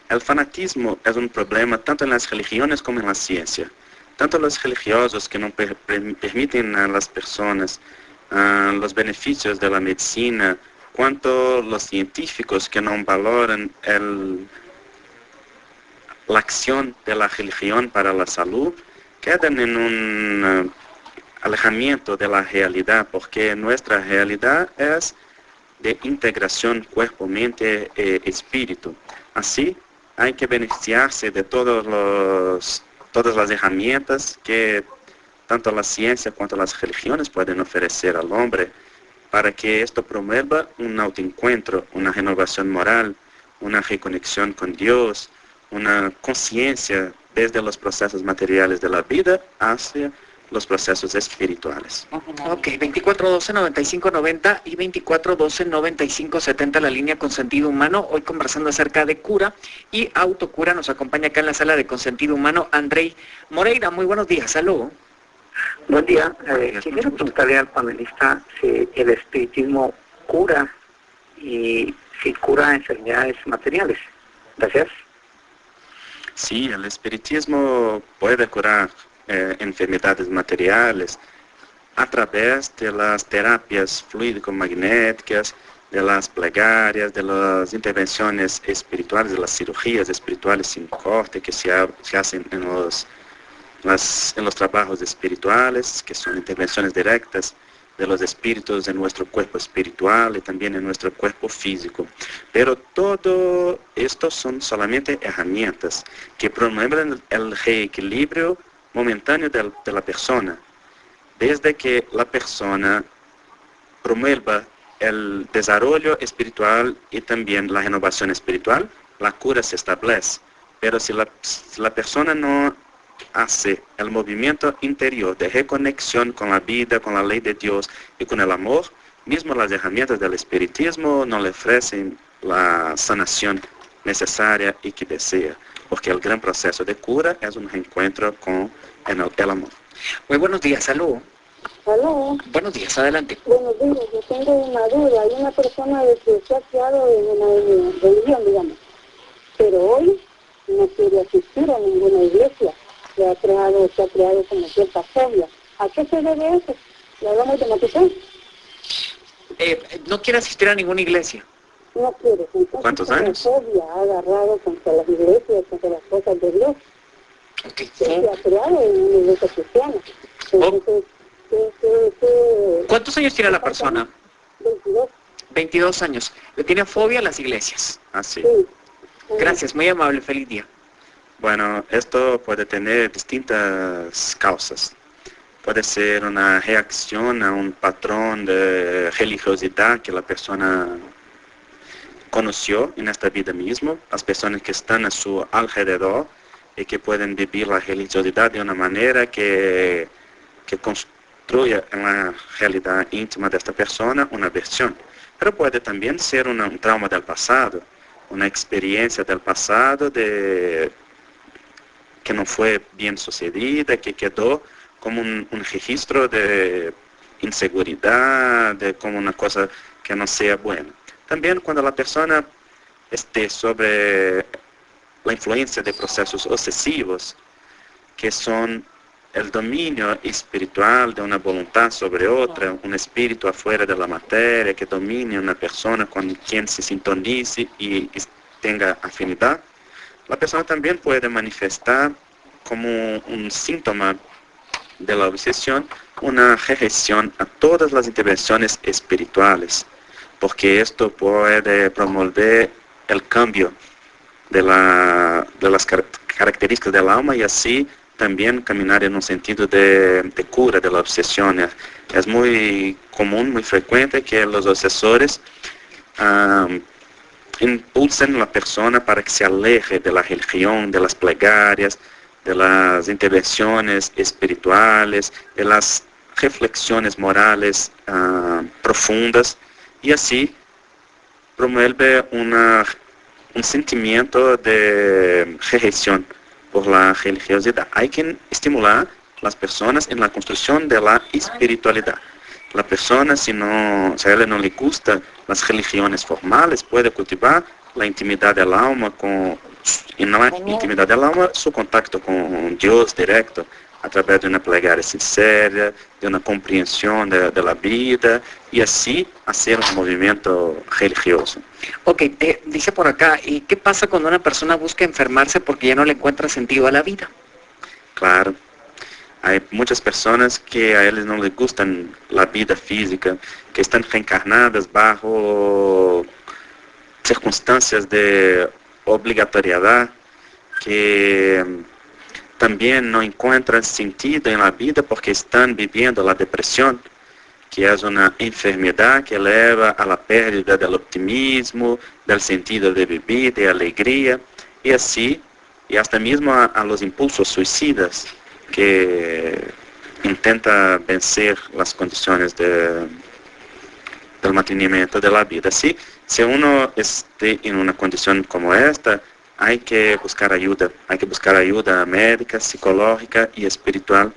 Speaker 2: El fanatismo es un problema tanto en las religiones como en la ciencia. Tanto los religiosos que no permiten a las personas los beneficios de la medicina, cuanto los científicos que no valoran la acción de la religión para la salud, quedan en un alejamiento de la realidad, porque nuestra realidad es de integración cuerpo, mente y espíritu. Así, hay que beneficiarse de todas las herramientas que tanto la ciencia cuanto las religiones pueden ofrecer al hombre para que esto promueva un autoencuentro, una renovación moral, una reconexión con Dios, una conciencia desde los procesos materiales de la vida hacia los procesos espirituales.
Speaker 1: Ok, 2412-9590 y 2412-9570, la línea Consentido Humano. Hoy conversando acerca de cura y autocura. Nos acompaña acá en la sala de Consentido Humano Andrei Moreira. Muy buenos días, salud.
Speaker 4: Buen día. Quisiera preguntarle al panelista si el espiritismo cura y si cura enfermedades materiales. Gracias.
Speaker 2: Sí, el espiritismo puede curar enfermedades materiales a través de las terapias fluídico-magnéticas, de las plegarias, de las intervenciones espirituales, de las cirugías espirituales sin corte que se hacen en los trabajos espirituales, que son intervenciones directas de los espíritus en nuestro cuerpo espiritual y también en nuestro cuerpo físico. Pero todo esto son solamente herramientas que promueven el reequilibrio momentáneo de la persona. Desde que la persona promueva el desarrollo espiritual y también la renovación espiritual, la cura se establece. Pero si la persona no hace el movimiento interior de reconexión con la vida, con la ley de Dios y con el amor, mismo las herramientas del espiritismo no le ofrecen la sanación necesaria y que desea, porque el gran proceso de cura es un reencuentro con el amor.
Speaker 1: Muy buenos días, salud.
Speaker 5: Aló.
Speaker 1: Buenos días, adelante.
Speaker 5: Buenos días, yo tengo una duda. Hay una persona de que se ha criado en una religión, digamos, pero hoy no quiere asistir a ninguna iglesia. Se ha creado como cierta fobia. ¿A qué se debe eso? ¿Le hablamos de motivación?
Speaker 1: No quiere asistir a ninguna iglesia.
Speaker 5: No quiere. Entonces,
Speaker 2: ¿cuántos años?
Speaker 5: La fobia ha agarrado contra las iglesias, contra las cosas de Dios.
Speaker 1: Okay.
Speaker 5: Se ha creado en una iglesia cristiana. Entonces,
Speaker 1: ¿Cuántos años tiene la persona?
Speaker 5: 22.
Speaker 1: 22 años. Le tiene fobia a las iglesias.
Speaker 2: Así.
Speaker 5: Sí.
Speaker 1: Gracias, muy amable, feliz día.
Speaker 2: Bueno, esto puede tener distintas causas. Puede ser una reacción a un patrón de religiosidad que la persona conoció en esta vida misma, las personas que están a su alrededor y que pueden vivir la religiosidad de una manera que construya en la realidad íntima de esta persona una versión. Pero puede también ser un trauma del pasado, una experiencia del pasado que no fue bien sucedida, que quedó como un registro de inseguridad, de como una cosa que no sea buena. También cuando la persona esté sobre la influencia de procesos obsesivos, que son el dominio espiritual de una voluntad sobre otra, un espíritu afuera de la materia que domine una persona con quien se sintonice y tenga afinidad, la persona también puede manifestar como un síntoma de la obsesión una rejección a todas las intervenciones espirituales, porque esto puede promover el cambio de las características del alma y así también caminar en un sentido de cura de la obsesión. Es muy común, muy frecuente que los obsesores impulsen a la persona para que se aleje de la religión, de las plegarias, de las intervenciones espirituales, de las reflexiones morales profundas, y así promueve un sentimiento de rejección por la religiosidad. Hay que estimular a las personas en la construcción de la espiritualidad. La persona, si a ella no le gustan las religiones formales, puede cultivar la intimidad del alma con en la intimidad del alma, su contacto con Dios directo, a través de una plegaria sincera, de una comprensión de la vida, y así hacer un movimiento religioso.
Speaker 1: Ok, dice por acá, ¿y qué pasa cuando una persona busca enfermarse porque ya no le encuentra sentido a la vida?
Speaker 2: Claro, hay muchas personas que a ellos no les gustan la vida física, que están reencarnadas bajo circunstancias de obligatoriedad, que también no encuentran sentido en la vida porque están viviendo la depresión, que es una enfermedad que lleva a la pérdida del optimismo, del sentido de vivir, de alegría, y así, y hasta mismo a los impulsos suicidas, que intenta vencer las condiciones del mantenimiento de la vida. Así, si uno esté en una condición como esta, hay que buscar ayuda médica, psicológica y espiritual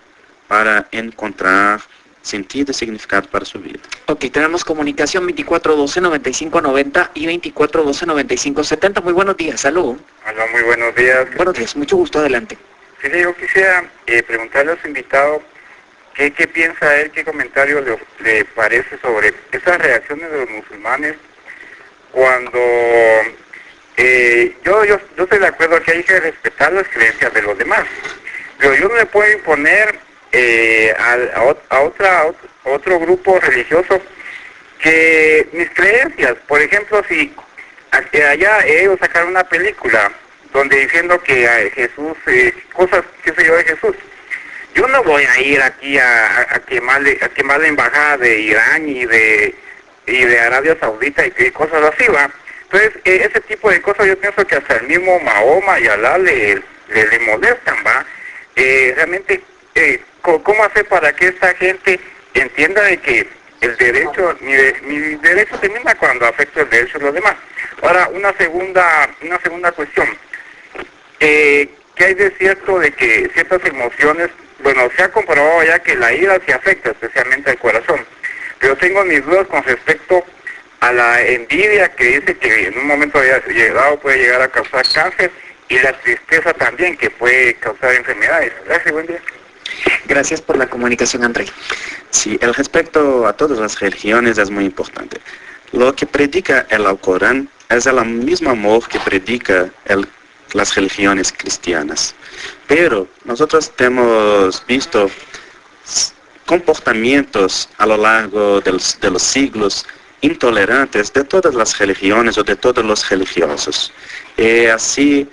Speaker 2: para encontrar sentido y significado para su vida.
Speaker 1: Ok, tenemos comunicación 2412-9590 y 2412-9570. Muy buenos días, salud.
Speaker 6: Hola, muy buenos días.
Speaker 1: Buenos días, mucho gusto, adelante.
Speaker 6: Sí, yo quisiera preguntarle a su invitado qué piensa él, qué comentario le parece sobre esas reacciones de los musulmanes cuando yo estoy de acuerdo que hay que respetar las creencias de los demás, pero yo no le puedo imponer a otro grupo religioso que mis creencias. Por ejemplo, si allá ellos sacaron una película donde diciendo que Jesús, cosas, qué sé yo, de Jesús, yo no voy a ir aquí a quemar la embajada de Irán y de Arabia Saudita y cosas así, ¿va? Entonces, ese tipo de cosas yo pienso que hasta el mismo Mahoma y Alá le molestan, ¿va? Realmente, ¿cómo hacer para que esta gente entienda de que el derecho, mi derecho termina cuando afecta el derecho de los demás? Ahora, una segunda cuestión. ¿Qué hay de cierto de que ciertas emociones, bueno, se ha comprobado ya que la ira se afecta especialmente al corazón, pero tengo mis dudas con respecto a la envidia, que dice que en un momento llegado puede llegar a causar cáncer, y la tristeza también, que puede causar enfermedades. Gracias, buen día.
Speaker 1: Gracias por la comunicación, André.
Speaker 2: Sí, el respeto a todas las religiones es muy importante. Lo que predica el Alcorán es el mismo amor que predica las religiones cristianas. Pero nosotros hemos visto comportamientos a lo largo de los siglos intolerantes de todas las religiones o de todos los religiosos. Así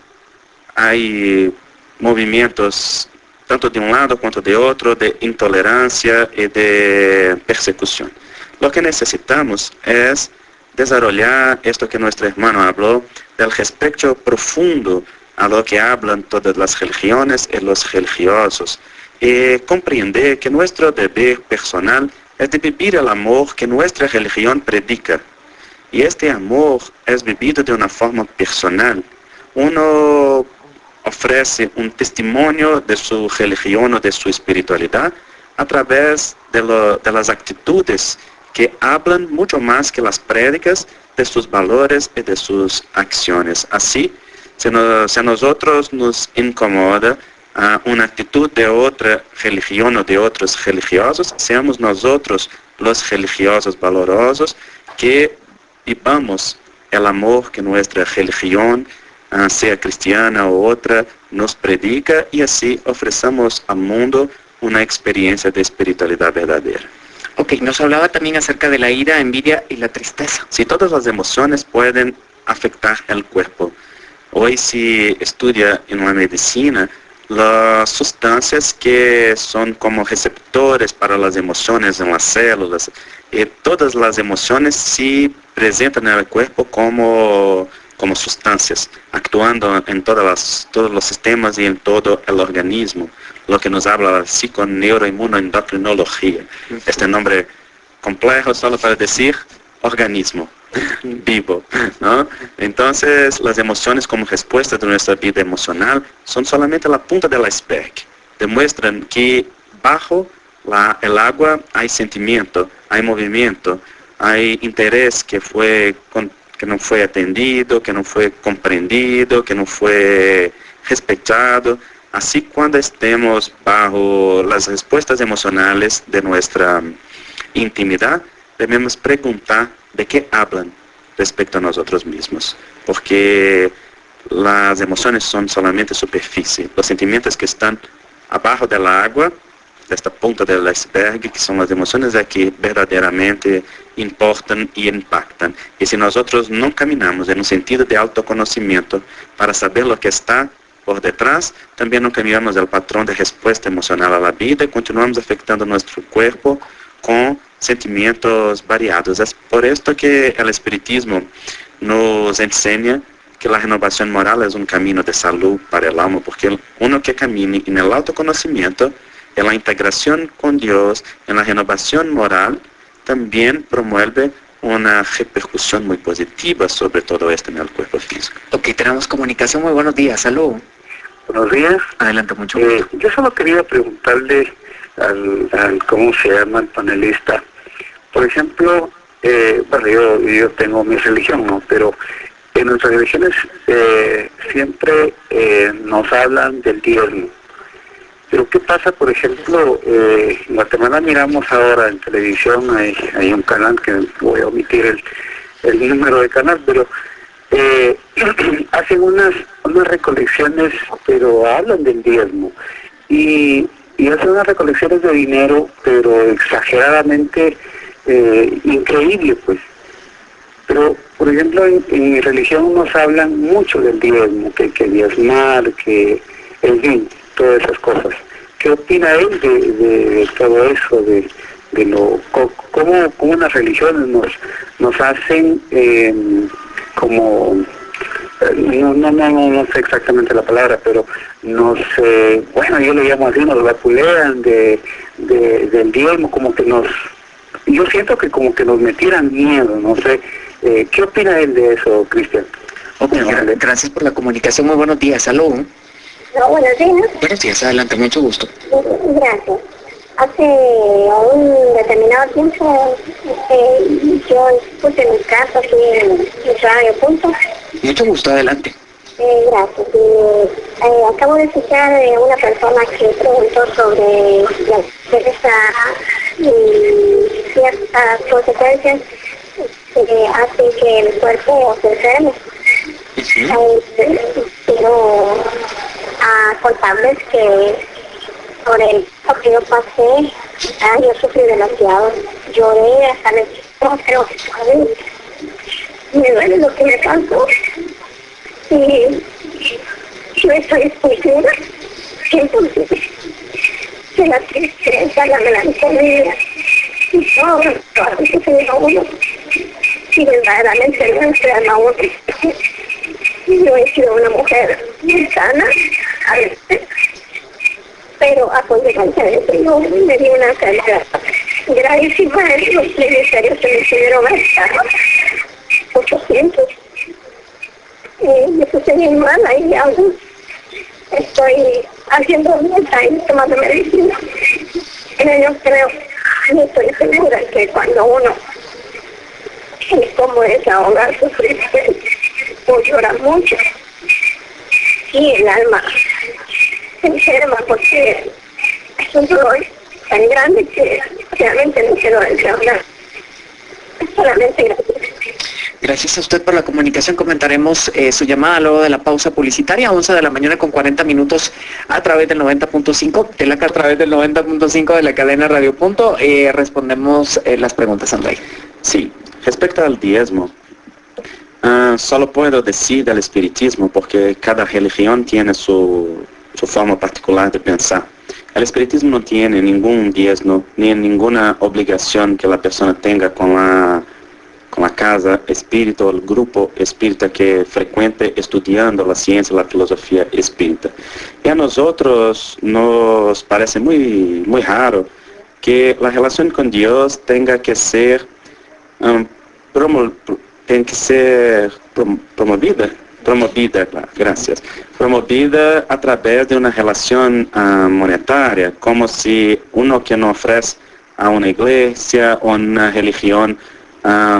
Speaker 2: hay movimientos tanto de un lado como de otro, de intolerancia y de persecución. Lo que necesitamos es desarrollar esto que nuestro hermano habló, del respeto profundo a lo que hablan todas las religiones y los religiosos, y comprender que nuestro deber personal es de vivir el amor que nuestra religión predica. Y este amor es vivido de una forma personal. Uno ofrece un testimonio de su religión o de su espiritualidad a través de las actitudes que hablan mucho más que las prédicas de sus valores y de sus acciones. Así, si a nosotros nos incomoda una actitud de otra religión o de otros religiosos, seamos nosotros los religiosos valorosos que vivamos el amor que nuestra religión, sea cristiana o otra, nos predica, y así ofrecemos al mundo una experiencia de espiritualidad verdadera.
Speaker 1: Ok, nos hablaba también acerca de la ira, envidia y la tristeza.
Speaker 2: Si todas las emociones pueden afectar el cuerpo. Hoy se estudia en la medicina las sustancias que son como receptores para las emociones en las células. Y todas las emociones se presentan en el cuerpo como sustancias, actuando en todos los sistemas y en todo el organismo, lo que nos habla la psiconeuroinmunoendocrinología. Este nombre complejo solo para decir organismo vivo, ¿no? Entonces, las emociones como respuesta de nuestra vida emocional son solamente la punta del iceberg. Demuestran que bajo el agua hay sentimiento, hay movimiento, hay interés que fue que não foi atendido, que não foi compreendido, que não foi respeitado. Assim, quando estemos bajo as respostas emocionais de nossa intimidade, devemos perguntar de que hablan respecto a nós mesmos, porque as emoções são solamente superfície. Os sentimentos que estão abaixo da água, desta ponta do iceberg, que são as emoções é que verdadeiramente importam e impactam. E se nós não caminhamos no sentido de autoconhecimento para saber o que está por detrás, também não caminhamos no padrão de resposta emocional à vida e continuamos afetando nosso corpo com sentimentos variados. É por isso que o Espiritismo nos ensina que a renovação moral é caminho de saúde para o alma, porque uno que camine no autoconhecimento, en la integración con Dios, en la renovación moral, también promueve una repercusión muy positiva sobre todo esto en el cuerpo físico.
Speaker 1: Ok, tenemos comunicación. Muy buenos días. Salud.
Speaker 4: Buenos días.
Speaker 1: Adelante, mucho gusto.
Speaker 4: Yo solo quería preguntarle al ¿cómo se llama el panelista? Por ejemplo, bueno, yo tengo mi religión, ¿no? Pero en nuestras religiones siempre nos hablan del diezmo. Pero ¿qué pasa, por ejemplo, en Guatemala miramos ahora en televisión, hay un canal que voy a omitir el número de canal, pero hacen unas recolecciones, pero hablan del diezmo, y hacen unas recolecciones de dinero, pero exageradamente increíble, pues. Pero, por ejemplo, en mi religión nos hablan mucho del diezmo, que hay que diezmar, que, en fin, todas esas cosas. ¿Qué opina él de todo eso, de lo cómo las religiones nos hacen como no sé exactamente la palabra, pero nos bueno, yo le llamo así, nos vapulean del diezmo, como que yo siento que como que nos metieran miedo, no sé. ¿Qué opina él de eso, Cristian?
Speaker 1: Ok, gracias por la comunicación. Muy buenos días. Salud.
Speaker 5: No, buenos días.
Speaker 1: Buenos días, adelante, mucho gusto.
Speaker 5: Gracias. Hace un determinado tiempo yo puse mi casa aquí en Radio Punto.
Speaker 1: Mucho gusto, adelante.
Speaker 5: Gracias. Acabo de escuchar una persona que preguntó sobre ciertas consecuencias que hacen que el cuerpo se enferme. Pero contarles que por el que yo pasé, yo sufrí demasiado, lloré hasta creo que me duele lo que me pasó, y yo estoy expulsada, entonces que la tristeza, la melancolía y todo lo que se deja uno, y verdaderamente no enferma a uno. Yo he sido una mujer muy sana, pero a consecuencia de eso yo me di una enfermedad gravísima. Los ministerios se me estuvieron gastando 800. Me puse bien mala y aún estoy haciendo dieta y tomando medicina. Pero yo creo, yo estoy segura que cuando uno es como desahogar, sufrir, o llorar mucho, y el alma se enferma porque es un dolor tan grande que realmente no quiero hablar. Solamente gracias.
Speaker 1: Gracias a usted por la comunicación. Comentaremos su llamada luego de la pausa publicitaria, 11 de la mañana con 40 minutos a través del 90.5 de la cadena Radio Punto. Respondemos las preguntas, Andrei.
Speaker 2: Sí, respecto al diezmo, solo puedo decir del espiritismo porque cada religión tiene su forma particular de pensar. El espiritismo no tiene ningún diezmo ni ninguna obligación que la persona tenga con la casa espírita o el grupo espírita que frecuente estudiando la ciencia y la filosofía espírita. Y a nosotros nos parece muy, muy raro que la relación con Dios tenga que ser promovida a través de una relación monetaria, como si uno que no ofrece a una iglesia o una religión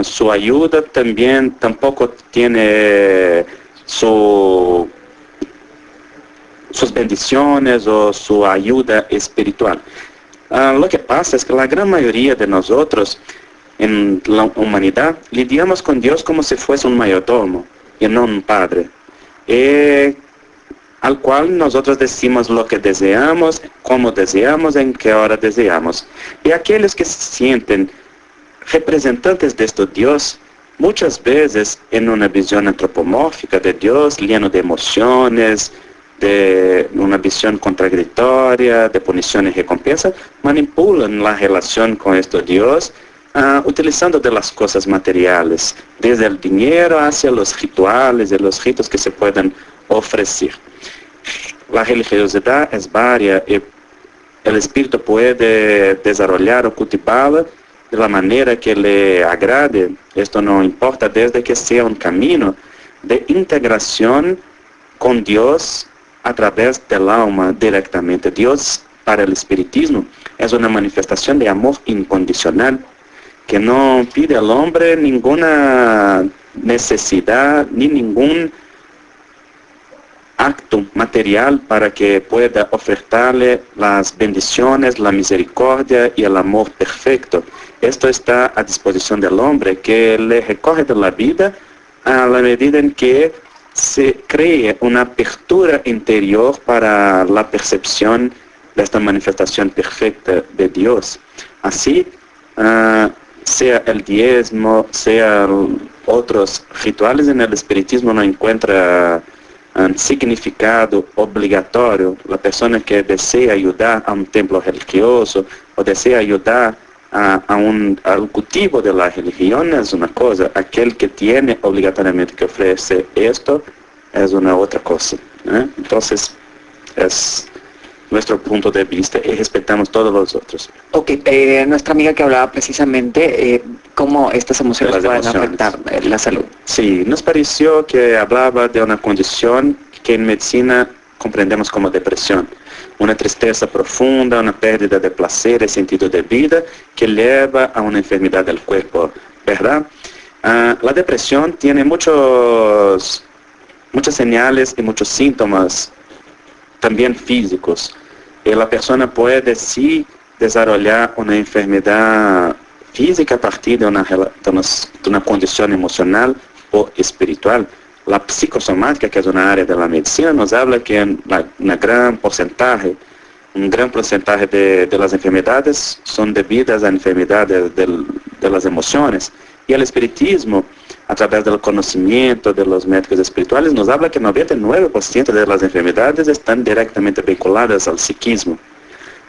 Speaker 2: su ayuda también tampoco tiene sus bendiciones o su ayuda espiritual. Lo que pasa es que la gran mayoría de nosotros en la humanidad lidiamos con Dios como si fuese un mayordomo y no un padre, al cual nosotros decimos lo que deseamos, cómo deseamos, en qué hora deseamos. Y aquellos que se sienten representantes de este Dios, muchas veces en una visión antropomórfica de Dios, lleno de emociones, de una visión contradictoria, de punición y recompensa, manipulan la relación con este Dios, utilizando de las cosas materiales, desde el dinero hacia los rituales y los ritos que se pueden ofrecer. La religiosidad es varia y el espíritu puede desarrollar o cultivarla de la manera que le agrade. Esto no importa, desde que sea un camino de integración con Dios a través del alma directamente. Dios, para el espiritismo, es una manifestación de amor incondicional que no pide al hombre ninguna necesidad ni ningún acto material para que pueda ofertarle las bendiciones, la misericordia y el amor perfecto. Esto está a disposición del hombre, que le recoge de la vida a la medida en que se cree una apertura interior para la percepción de esta manifestación perfecta de Dios. Así, sea el diezmo, sea otros rituales en el espiritismo no encuentra significado obligatorio. La persona que desea ayudar a un templo religioso o desea ayudar al cultivo de la religión es una cosa, aquel que tiene obligatoriamente que ofrecer esto es una otra cosa. Entonces, es nuestro punto de vista y respetamos todos los otros.
Speaker 1: Ok, nuestra amiga que hablaba precisamente cómo estas emociones pueden afectar la salud.
Speaker 2: Sí, nos pareció que hablaba de una condición que en medicina comprendemos como depresión. Una tristeza profunda, una pérdida de placer y sentido de vida que lleva a una enfermedad del cuerpo, ¿verdad? La depresión tiene muchas señales y muchos síntomas también físicos. Y la persona puede sí desarrollar una enfermedad física a partir de una condición emocional o espiritual. La psicosomática, que es una área de la medicina, nos habla que un gran porcentaje de las enfermedades son debidas a enfermedades de las emociones. Y el espiritismo, a través del conocimiento de los médicos espirituales, nos habla que 99% de las enfermedades están directamente vinculadas al psiquismo.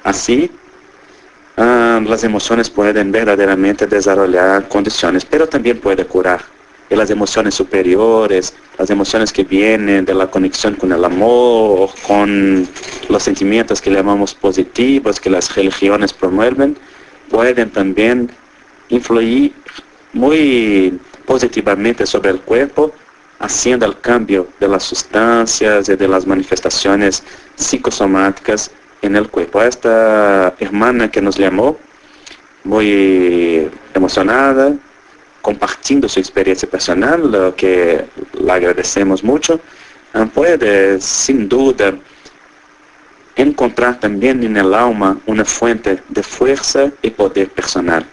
Speaker 2: Así, las emociones pueden verdaderamente desarrollar condiciones, pero también puede curar. Y las emociones superiores, las emociones que vienen de la conexión con el amor, con los sentimientos que llamamos positivos, que las religiones promueven, pueden también influir muy positivamente sobre el cuerpo, haciendo el cambio de las sustancias y de las manifestaciones psicosomáticas en el cuerpo. Esta hermana que nos llamó, muy emocionada, compartiendo su experiencia personal, lo que le agradecemos mucho, puede sin duda encontrar también en el alma una fuente de fuerza y poder personal,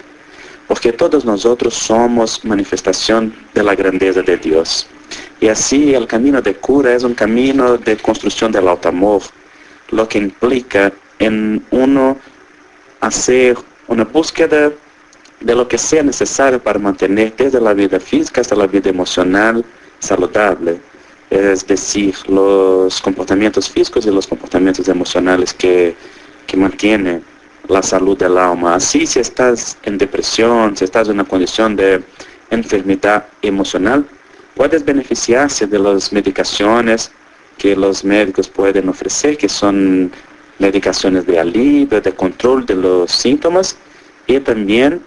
Speaker 2: porque todos nosotros somos manifestación de la grandeza de Dios. Y así el camino de cura es un camino de construcción del alto amor, lo que implica en uno hacer una búsqueda de lo que sea necesario para mantener desde la vida física hasta la vida emocional saludable. Es decir, los comportamientos físicos y los comportamientos emocionales que mantienen la salud del alma. Así, si estás en depresión, si estás en una condición de enfermedad emocional, puedes beneficiarse de las medicaciones que los médicos pueden ofrecer, que son medicaciones de alivio, de control de los síntomas, y también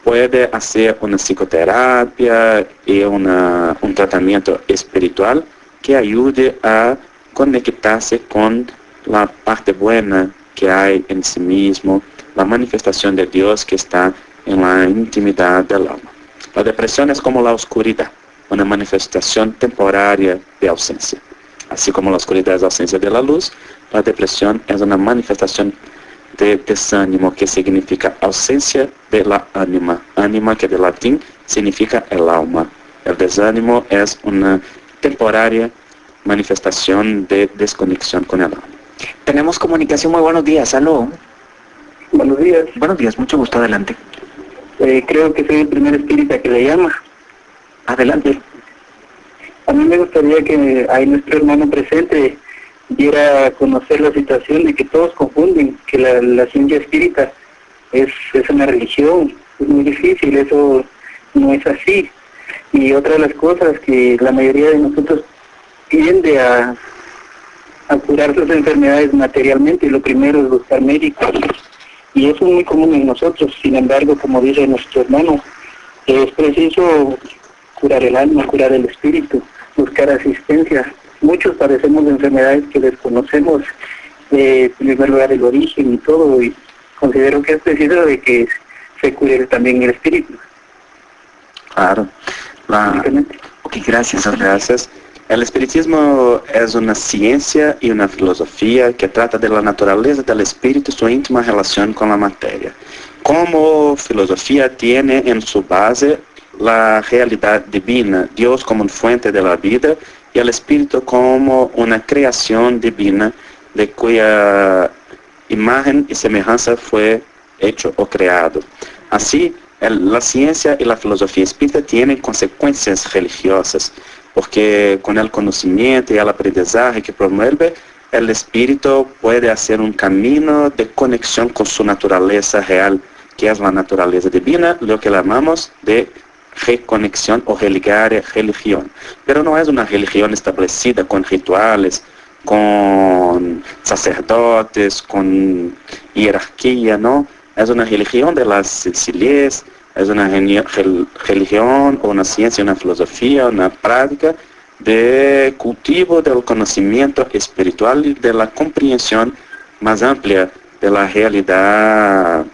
Speaker 2: puede hacer una psicoterapia y un tratamiento espiritual que ayude a conectarse con la parte buena que hay en sí mismo, la manifestación de Dios que está en la intimidad del alma. La depresión es como la oscuridad, una manifestación temporaria de ausencia. Así como la oscuridad es ausencia de la luz, la depresión es una manifestación de desánimo, que significa ausencia de la ánima. Ánima, que de latín significa el alma. El desánimo es una temporaria manifestación de desconexión con el alma.
Speaker 1: Tenemos comunicación, muy buenos días, aló.
Speaker 4: Buenos días.
Speaker 1: Buenos días, mucho gusto, adelante.
Speaker 4: Creo que soy el primer espírita que le llama.
Speaker 1: Adelante.
Speaker 4: A mí me gustaría que ahí nuestro hermano presente diera a conocer la situación de que todos confunden que la ciencia espírita es una religión. Es muy difícil, eso no es así. Y otra de las cosas que la mayoría de nosotros tiende a curar sus enfermedades materialmente, y lo primero es buscar médicos. Y eso es muy común en nosotros. Sin embargo, como dice nuestro hermano, es preciso curar el alma, curar el espíritu, buscar asistencia. Muchos padecemos de enfermedades que desconocemos, en primer lugar el origen y todo, y considero que es preciso de que se cure también el espíritu.
Speaker 2: Claro.
Speaker 1: Ok, gracias.
Speaker 2: Gracias. El espiritismo es una ciencia y una filosofía que trata de la naturaleza del espíritu y su íntima relación con la materia. Como filosofía tiene en su base la realidad divina, Dios como fuente de la vida y el espíritu como una creación divina de cuya imagen y semejanza fue hecho o creado. Así, la ciencia y la filosofía espírita tienen consecuencias religiosas, porque con el conocimiento y el aprendizaje que promueve, el espíritu puede hacer un camino de conexión con su naturaleza real, que es la naturaleza divina, lo que llamamos de reconexión o religión. Pero no es una religión establecida con rituales, con sacerdotes, con jerarquía, ¿no? Es una religión de la sencillez, es una religión o una ciencia, una filosofía, una práctica de cultivo del conocimiento espiritual y de la comprensión más amplia de la realidad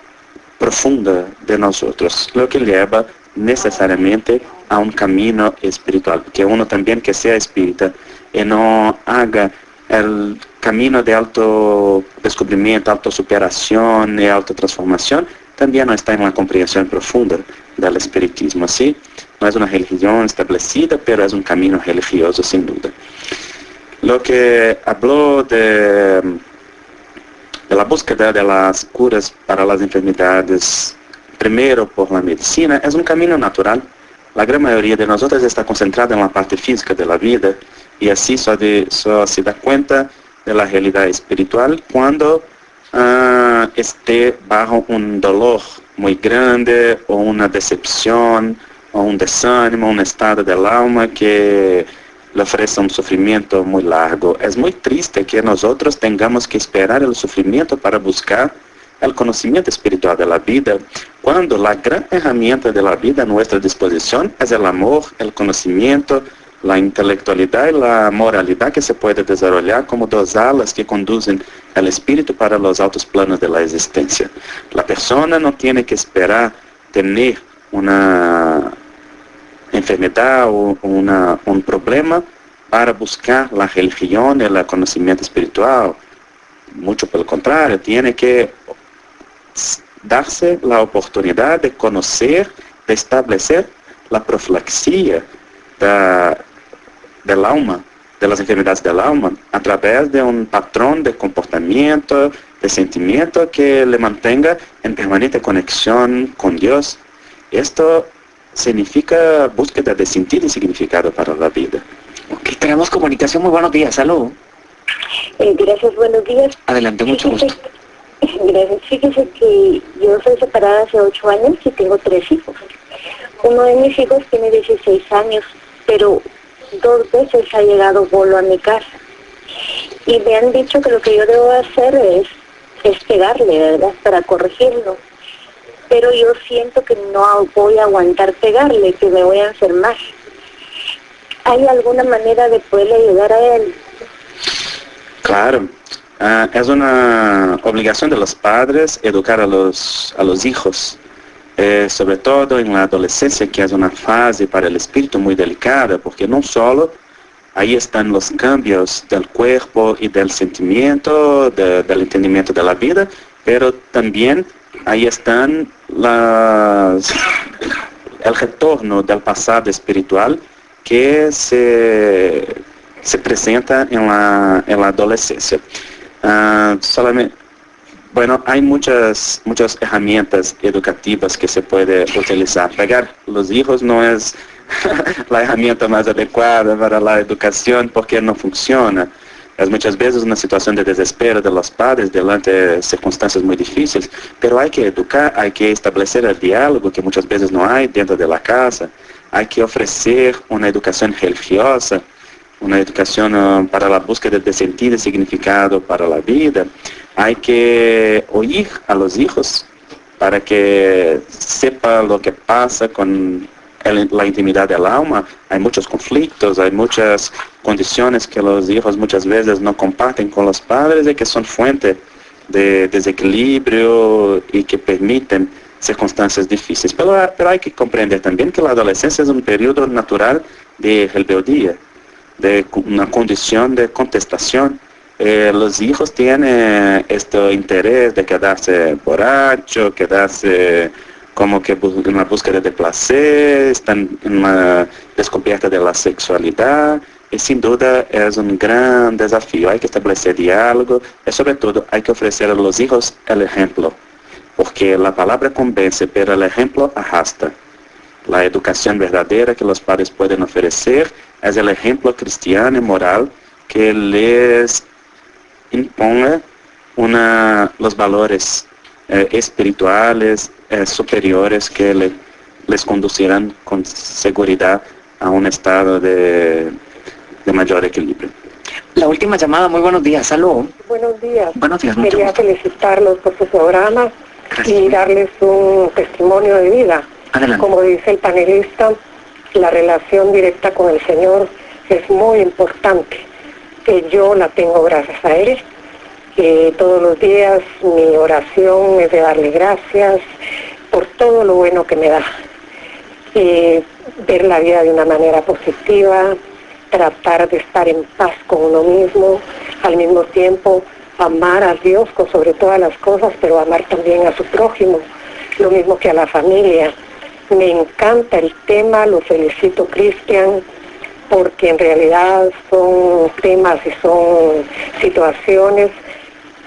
Speaker 2: profunda de nosotros, lo que lleva necesariamente a un camino espiritual, que uno también que sea espírita y no haga el camino de autodescubrimiento, autosuperación y autotransformación, también no está en la comprensión profunda del espiritismo. Así, no es una religión establecida, pero es un camino religioso sin duda. Lo que habló de la búsqueda de las curas para las enfermedades, primero por la medicina, es un camino natural. La gran mayoría de nosotros está concentrada en la parte física de la vida y así solo se da cuenta de la realidad espiritual cuando esté bajo un dolor muy grande o una decepción o un desánimo, un estado del alma que le ofrece un sufrimiento muy largo. Es muy triste que nosotros tengamos que esperar el sufrimiento para buscar el conocimiento espiritual de la vida, cuando la gran herramienta de la vida a nuestra disposición es el amor, el conocimiento, la intelectualidad y la moralidad que se puede desarrollar como dos alas que conducen al espíritu para los altos planos de la existencia. La persona no tiene que esperar tener una enfermedad o un problema para buscar la religión y el conocimiento espiritual. Mucho por el contrario, tiene que darse la oportunidad de conocer, de establecer la profilaxia del alma, de las enfermedades del alma, a través de un patrón de comportamiento, de sentimiento que le mantenga en permanente conexión con Dios. Esto significa búsqueda de sentido y significado para la vida.
Speaker 1: Ok, tenemos comunicación, muy buenos días, aló.
Speaker 5: Gracias, buenos días.
Speaker 1: Adelante, mucho gusto.
Speaker 5: Gracias. Fíjese que yo soy separada hace 8 años y tengo 3 hijos. Uno de mis hijos tiene 16 años, pero 2 veces ha llegado bolo a mi casa. Y me han dicho que lo que yo debo hacer es pegarle, ¿verdad?, para corregirlo. Pero yo siento que no voy a aguantar pegarle, que me voy a enfermar. ¿Hay alguna manera de poderle ayudar a él?
Speaker 2: Claro. Es una obligación de los padres educar a los hijos sobre todo en la adolescencia, que es una fase para el espíritu muy delicada, porque no solo ahí están los cambios del cuerpo y del sentimiento, del entendimiento de la vida, pero también ahí están el retorno del pasado espiritual que se presenta en la adolescencia. Solamente, bueno, hay muchas herramientas educativas que se puede utilizar. Pegar los hijos no es la herramienta más adecuada para la educación porque no funciona. Es muchas veces una situación de desespero de los padres delante de circunstancias muy difíciles, pero hay que educar, hay que establecer el diálogo que muchas veces no hay dentro de la casa, hay que ofrecer una educación religiosa, una educación para la búsqueda de sentido y significado para la vida. Hay que oír a los hijos para que sepa lo que pasa con la intimidad del alma. Hay muchos conflictos, hay muchas condiciones que los hijos muchas veces no comparten con los padres y que son fuente de desequilibrio y que permiten circunstancias difíciles. Pero hay que comprender también que la adolescencia es un periodo natural de rebeldía, de una condición de contestación. Los hijos tienen este interés de quedarse borracho, quedarse como que en la búsqueda de placer, están en la descubierta de la sexualidad, y sin duda es un gran desafío. Hay que establecer diálogo y sobre todo hay que ofrecer a los hijos el ejemplo, porque la palabra convence, pero el ejemplo arrastra. La educación verdadera que los padres pueden ofrecer es el ejemplo cristiano y moral que les imponga los valores espirituales superiores que les conducirán con seguridad a un estado de mayor equilibrio.
Speaker 1: La última llamada, muy buenos días, salud.
Speaker 7: Buenos días.
Speaker 1: Buenos días, mucho
Speaker 7: Quería
Speaker 1: gusto.
Speaker 7: felicitarlos por su programa.
Speaker 1: Gracias.
Speaker 7: Y darles un testimonio de vida.
Speaker 1: Adelante.
Speaker 7: Como dice el panelista, la relación directa con el Señor es muy importante. Yo la tengo gracias a Él. Todos los días mi oración es de darle gracias por todo lo bueno que me da. Ver la vida de una manera positiva, tratar de estar en paz con uno mismo, al mismo tiempo amar a Dios con sobre todas las cosas, pero amar también a su prójimo, lo mismo que a la familia. Me encanta el tema, lo felicito, Cristian, porque en realidad son temas y son situaciones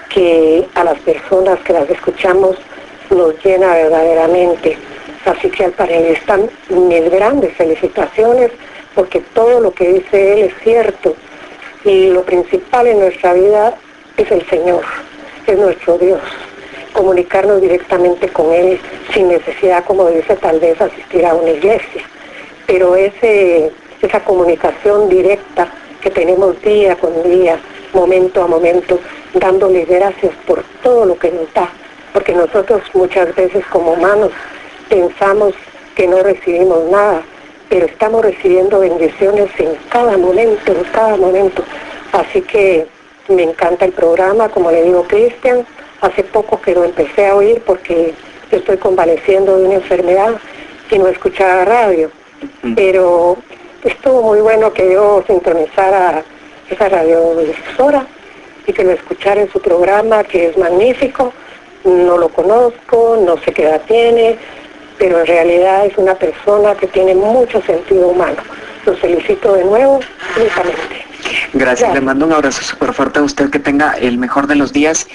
Speaker 7: que a las personas que las escuchamos nos llena verdaderamente. Así que al panelista mis grandes felicitaciones, porque todo lo que dice él es cierto, y lo principal en nuestra vida es el Señor, es nuestro Dios. Comunicarnos directamente con Él sin necesidad, como dice, tal vez asistir a una iglesia, pero esa comunicación directa que tenemos día con día, momento a momento, dándole gracias por todo lo que nos da, porque nosotros muchas veces como humanos pensamos que no recibimos nada, pero estamos recibiendo bendiciones en cada momento, así que me encanta el programa, como le digo, Cristian. Hace poco que lo empecé a oír porque estoy convaleciendo de una enfermedad y no escuchaba radio. Pero estuvo muy bueno que yo sintonizara esa radiodifusora y que lo escuchara en su programa, que es magnífico. No lo conozco, no sé qué edad tiene, pero en realidad es una persona que tiene mucho sentido humano. Los felicito de nuevo, únicamente.
Speaker 1: Gracias, le mando un abrazo súper fuerte a usted, que tenga el mejor de los días.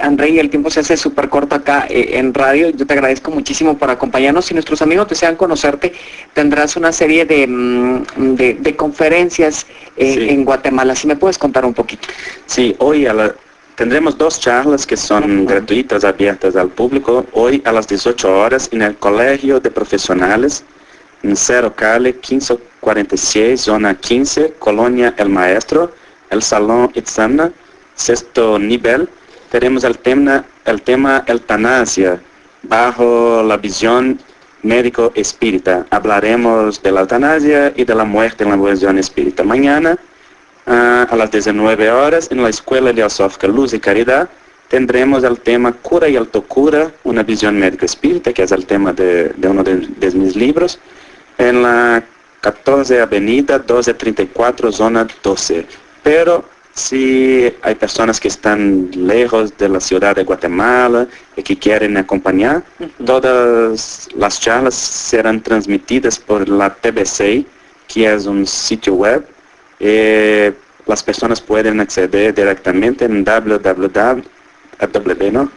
Speaker 1: Andrei, el tiempo se hace súper corto acá en radio. Yo te agradezco muchísimo por acompañarnos. Si nuestros amigos desean conocerte, tendrás una serie de conferencias
Speaker 2: Sí.
Speaker 1: en Guatemala. ¿Si me puedes contar un poquito?
Speaker 2: Sí, hoy tendremos 2 charlas que son gratuitas, abiertas al público. Hoy a las 18 horas en el Colegio de Profesionales, en Cerro Cali, 1546, zona 15, Colonia El Maestro, el Salón Itzamna, 6º nivel. Tenemos el tema eutanasia, bajo la visión médico espírita. Hablaremos de la eutanasia y de la muerte en la visión espírita. Mañana, a las 19 horas, en la Escuela Teosófica Luz y Caridad, tendremos el tema Cura y Autocura, una visión médica espírita, que es el tema de uno de mis libros, en la 14 Avenida 1234, zona 12. Pero si hay personas que están lejos de la ciudad de Guatemala y que quieren acompañar, todas las charlas serán transmitidas por la TBC, que es un sitio web. Las personas pueden acceder directamente en www, ¿no?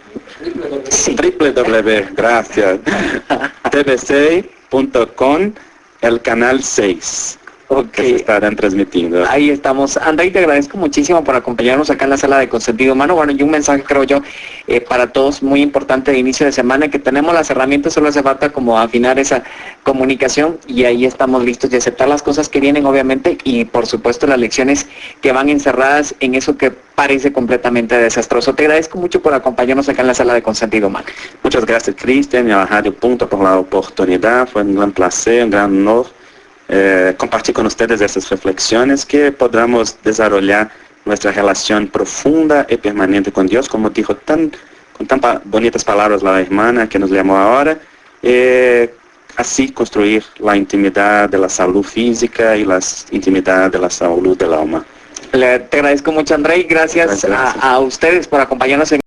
Speaker 1: Sí.
Speaker 2: www, gracias, tbc.com, el canal 6.
Speaker 1: Ok.
Speaker 2: Que se estarán transmitiendo.
Speaker 1: Ahí estamos. Andrei, te agradezco muchísimo por acompañarnos acá en la sala de Consentido Humano. Bueno, y un mensaje, creo yo, para todos muy importante de inicio de semana, que tenemos las herramientas, solo hace falta como afinar esa comunicación y ahí estamos listos de aceptar las cosas que vienen, obviamente, y por supuesto las lecciones que van encerradas en eso que parece completamente desastroso. Te agradezco mucho por acompañarnos acá en la sala de Consentido Humano.
Speaker 2: Muchas gracias, Cristian, y a Radio Punto por la oportunidad. Fue un gran placer, un gran honor compartir con ustedes estas reflexiones, que podamos desarrollar nuestra relación profunda y permanente con Dios, como dijo con tan bonitas palabras la hermana que nos llamó ahora, así construir la intimidad de la salud física y la intimidad de la salud del alma.
Speaker 1: Te agradezco mucho, Andrei. Gracias. A ustedes por acompañarnos en